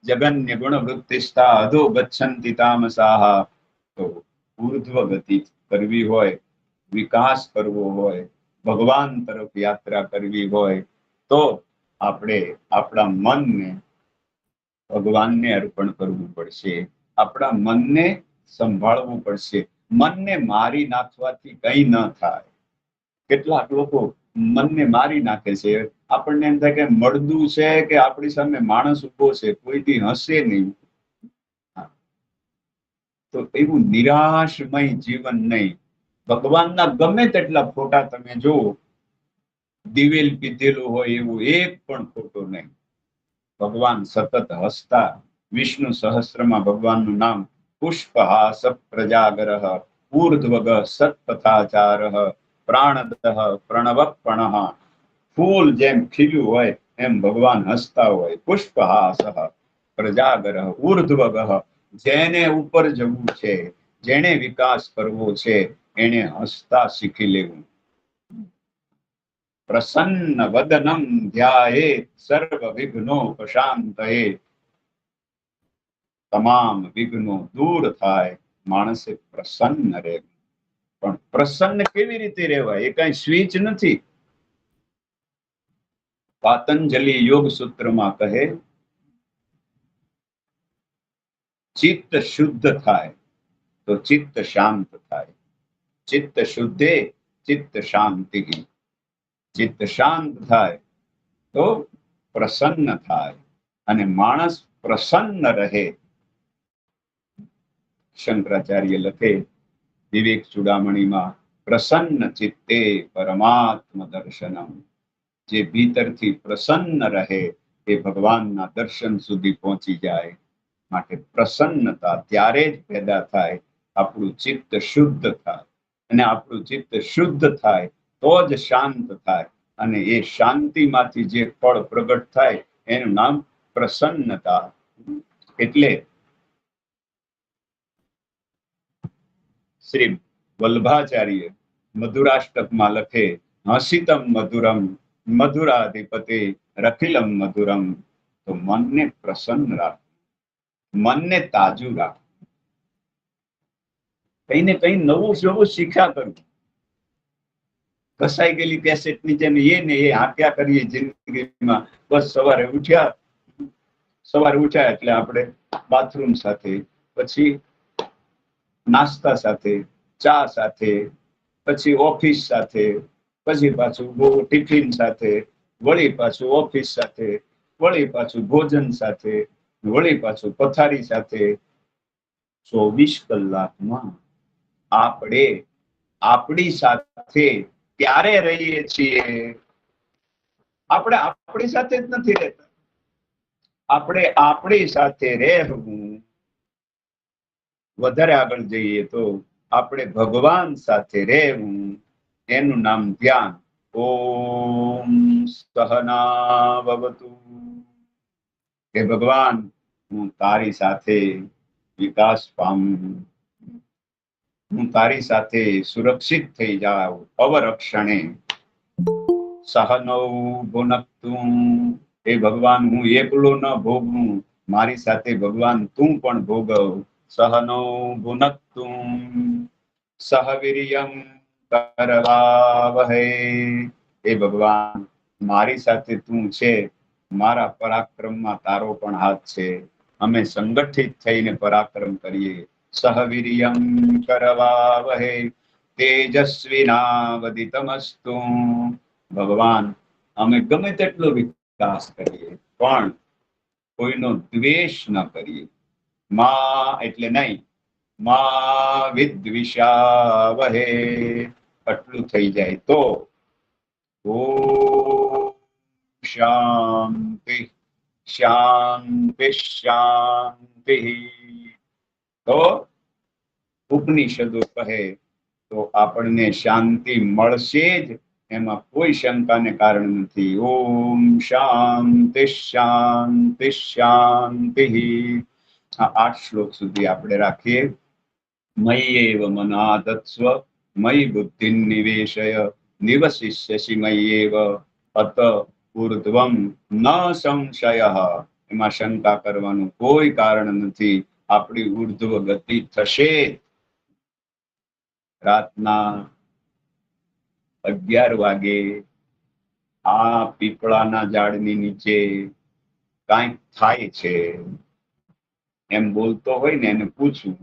જગન્ય ગુણ વૃત્તિસ્થા અધો ગચ્છન્તિ તામસાહ. તો ઉર્ધ્વ ગતિ કરવી હોય, વિકાસ કરવો હોય, ભગવાન તરફ યાત્રા કરવી હોય, તો આપણે આપણા મનને ભગવાનને અર્પણ કરવું પડશે. આપણા મનને સંભાળવું પડશે. મનને મારી નાખવાથી કઈ ન થાય. કેટલાક લોકો મનને મારી નાખે છે. આપણને એમ થાય કે મળદું છે કે આપણી સામે માણસ ઉભો છે, કોઈથી હસે નહીં. તો એવું નિરાશમય જીવન નહીં. ભગવાનના ગમે તેટલા ફોટા તમે જુઓ, દિવેલ પીધેલું હોય એવું એક પણ ફોટો નહીં. ભગવાન સતત હસતા. વિષ્ણુ સહસ્ત્રમાં ભગવાનનું નામ પુષ્પહાસ પ્રજાગરઃ ઊર્ધ્વગ સત્પથાચારઃ પ્રાણદઃ પ્રણવપણઃ. ફૂલ જેમ ખીલ્યું હોય એમ ભગવાન હસતા હોય. પુષ્પહાસઃ પ્રજાગરઃ ઊર્ધ્વગઃ. જેને ઉપર જવું છે, જેને વિકાસ કરવો છે, એને હસતા શીખી લેવું. પ્રસન્ન વદનમ ધ્યાયેત સર્વ વિઘ્નોપશાંતયે. તમામ વિઘ્નો દૂર થાય, માણસે પ્રસન્ન રહેવું. પણ પ્રસન્ન કેવી રીતે રહેવાય એ કઈ સ્વિચ નથી. પાતંજલિ યોગ સૂત્રમાં કહે, ચિત્ત શુદ્ધ થાય તો ચિત્ત શાંત થાય. ચિત્ત શુદ્ધે ચિત્ત શાંતિ. ચિત્ત શાંત થાય તો પ્રસન્ન થાય, અને માણસ પ્રસન્ન રહે. શંકરાચાર્ય લખે વિવેક ચૂડામણીમાં, પ્રસન્ન ચિત્તે પરમાત્મ દર્શનમ. જે ભીતરથી પ્રસન્ન રહે એ ભગવાનના દર્શન સુધી પહોંચી જાય. માટે પ્રસન્નતા ત્યારે જ પેદા થાય આપણું ચિત્ત શુદ્ધ થાય, અને આપણું ચિત્ત શુદ્ધ થાય તો જ શાંત થાય, અને એ શાંતિમાંથી જે ફળ પ્રગટ થાય એનું નામ પ્રસન્નતા. એટલે શ્રી વલ્ભાચાર્ય મધુરાષ્ટકમાં લખે, હસિતમ મધુરમ મધુરાધિપતે રખિલમ મધુરમ. તો મનને પ્રસન્ન રાખ, મનને તાજું રાખ, કઈ ને કઈ નવું નવું શીખ્યા કરવું. ઘસાઈ ગયેલી કેસેટની જેમ એ ને એ હાંક્યા કરીએ જિંદગીમાં. બસ સવારે ઉઠ્યા એટલે આપણે બાથરૂમ સાથે, પછી નાસ્તા સાથે, ચા સાથે, પછી ઓફિસ સાથે, પછી પાછું ટિફિન સાથે, વળી પાછું ઓફિસ સાથે, વળી પાછું ભોજન સાથે, વળી પાછું પથારી સાથે. 24 કલાકમાં આપણે આપણી સાથે ક્યારે રહીએ છીએ? આપણે આપણી સાથે જ નથી રહેતા. આપણે આપણી સાથે રહેવું. વધારે આગળ જઈએ તો આપણે ભગવાન સાથે રહેવું, એનું નામ ધ્યાન. ઓમ સહના ભવતુ. હે ભગવાન, હું તારી સાથે વિકાસ પામું, હું તારી સાથે સુરક્ષિત થઈ જાઉં અવરક્ષણે. સહનૌ ભુનક્તુ. હે ભગવાન, હું એકલો ન ભોગવું, મારી સાથે ભગવાન તું પણ ભોગવ. સહનૌ ભુનક્તુ સહ વીર્યં કરવાવહૈ. હે ભગવાન, મારી સાથે તું છે, મારા પરાક્રમમાં તારો પણ હાથ છે. અમે સંગઠિત થઈને પરાક્રમ કરીએ. સહ વીર્યં કરવાવહૈ તેજસ્વીનાવધિતમસ્તુ. ભગવાન, અમે ગમે તેટલો વિકાસ કરીએ પણ કોઈનો દ્વેષ ન કરીએ. મા એટલે નહીં, મા વિદ્વિષાવહે. આટલું થઈ જાય તો ઓમ શાંતિ શાંતિ શાંતિ. તો ઉપનિષદો કહે તો આપણને શાંતિ મળશે જ, એમાં કોઈ શંકાને કારણ નથી. ઓમ શાંતિ શાંતિ શાંતિ. આ 8 શ્લોક સુધી આપણે રાખીએ. મય્યેવ મનાધત્સ્વ મયી બુદ્ધિ નિવેશય નિવસિષ્યસી મય્યેવ અત ઉર્ધ્વં ન સંશયઃ. એમાં શંકા કરવાનું કોઈ કારણ નથી. આપણી ઉર્ધ્વ ગતિ થશે. રાતના 11 વાગે આ પીપળાના ઝાડની નીચે કાંઈક થાય છે એમ બોલતો હોય ને, એને પૂછું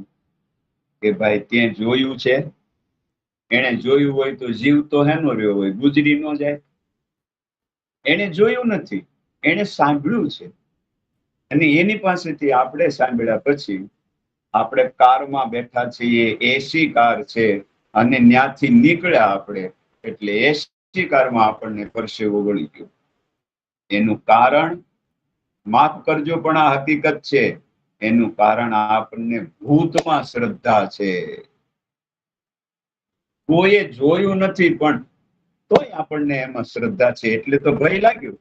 કે ભાઈ ત્યાં જોયું છે? એને જોયું હોય તો જીવતો હેનો રહ્યો હોય, ગુજરી ન જાય. એને જોયું નથી, એને સાંભળ્યું છે, અને એની પાસેથી આપણે સાંભળ્યા પછી આપણે કારમાં બેઠા છીએ, એસી કાર છે, અને ત્યાંથી નીકળ્યા આપણે એટલે એસી કારમાં આપણને પરસેવો વળી ગયો. એનું કારણ, માફ કરજો પણ આ હકીકત છે, એનું કારણ આપણને ભૂતમાં શ્રદ્ધા છે. કોઈએ જોયું નથી પણ તોય આપણને એમાં શ્રદ્ધા છે, એટલે તો ભય લાગ્યું.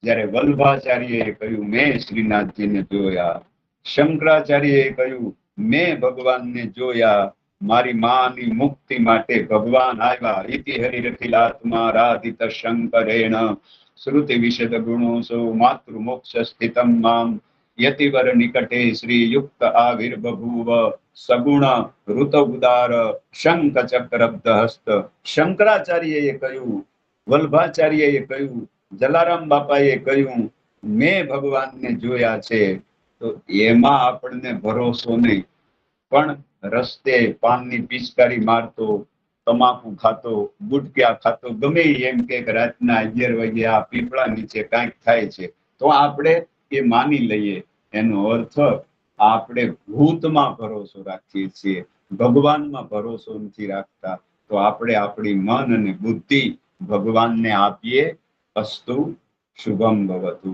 જયારે વલ્ભાચાર્યએ કહ્યું મેં શ્રીનાથજીને જોયા, શંકરાચાર્યએ કહ્યું મેં ભગવાનને જોયા, મારી માની મુક્તિ માટે ભગવાન આવ્યા. ઇતિ હરિરખિલાત્મા રાધિત શંકરેણ શ્રુતિ વિશદ ગુણો સૌ માતૃ મોક્ષ સ્થિતમ મામ યતિવર નિકટે શ્રી યુક્ત આવિર્બભૂવ સગુણ ઋત ઉદાર શંખ ચક્રબ્ધ હસ્ત. શંકરાચાર્યએ કહ્યું, વલ્ભાચાર્યએ કહ્યું, જલારામ બાપાએ કહ્યું, મેં ભગવાનને જોયા છે. તો એમાં આપણને ભરોસો નહીં, પણ રસ્તે પાનની પિચકારી મારતો, તમાકુ ખાતો, ગુટક્યા ખાતો, ગમે એમ કે રાતના 11 વાગે આ પીપળા નીચે કાંઈક થાય છે, તો આપણે એ માની લઈએ. એનો અર્થ આપણે ભૂતમાં ભરોસો રાખીએ છીએ, ભગવાનમાં ભરોસો નથી રાખતા. તો આપણે આપણી મન અને બુદ્ધિ ભગવાનને આપીએ. અસ્તુ શુભમ ભવતુ.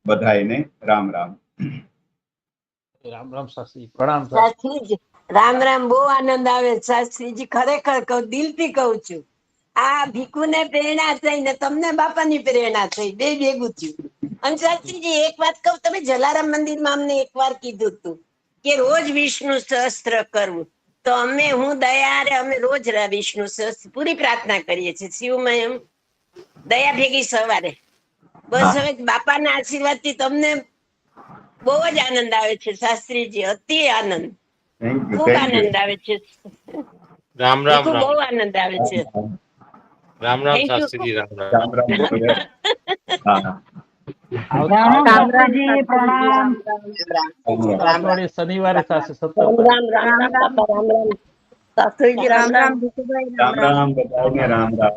બધાયને રામ રામ. રામ રામ શાસ્ત્રી, પ્રણામ. શાસ્ત્રીજી રામ રામ. બહુ આનંદ આવે શાસ્ત્રીજી, ખરેખર કહું, દિલથી કહું છું. આ ભીખુને પ્રેરણા થઈ ને તમને બાપાની પ્રેરણા થઈ, બે ભેગું થયું. અને શાસ્ત્રીજી એક વાત કહું, તમે જલારામ મંદિરમાં અમને એકવાર કીધું હતું કે રોજ વિષ્ણુ સહસ્ત્ર કરવું. તો હું દયા અમે રોજ વિષ્ણુ સહસ્ત્ર પૂરી પ્રાર્થના કરીએ છીએ. શિવમય એમ દયા ભેગી સવારે. બસ હવે બાપાના આશીર્વાદથી તમને બહુ જ આનંદ આવે છે શાસ્ત્રીજી, અતિ આનંદ, ખૂબ આનંદ આવે છે. રામ રામ. બહુ આનંદ આવે છે. Ram Ram Thank you. શાસ્ત્રીજી. રામ રામ. રામ રામ. અઠવાડિયે શનિવારે થશે સત્તર. રામ રામ રામ બાપા, રામ રામ શાસ્ત્રીજી, રામ રામ. રામ રામ બધાને રામ રામ.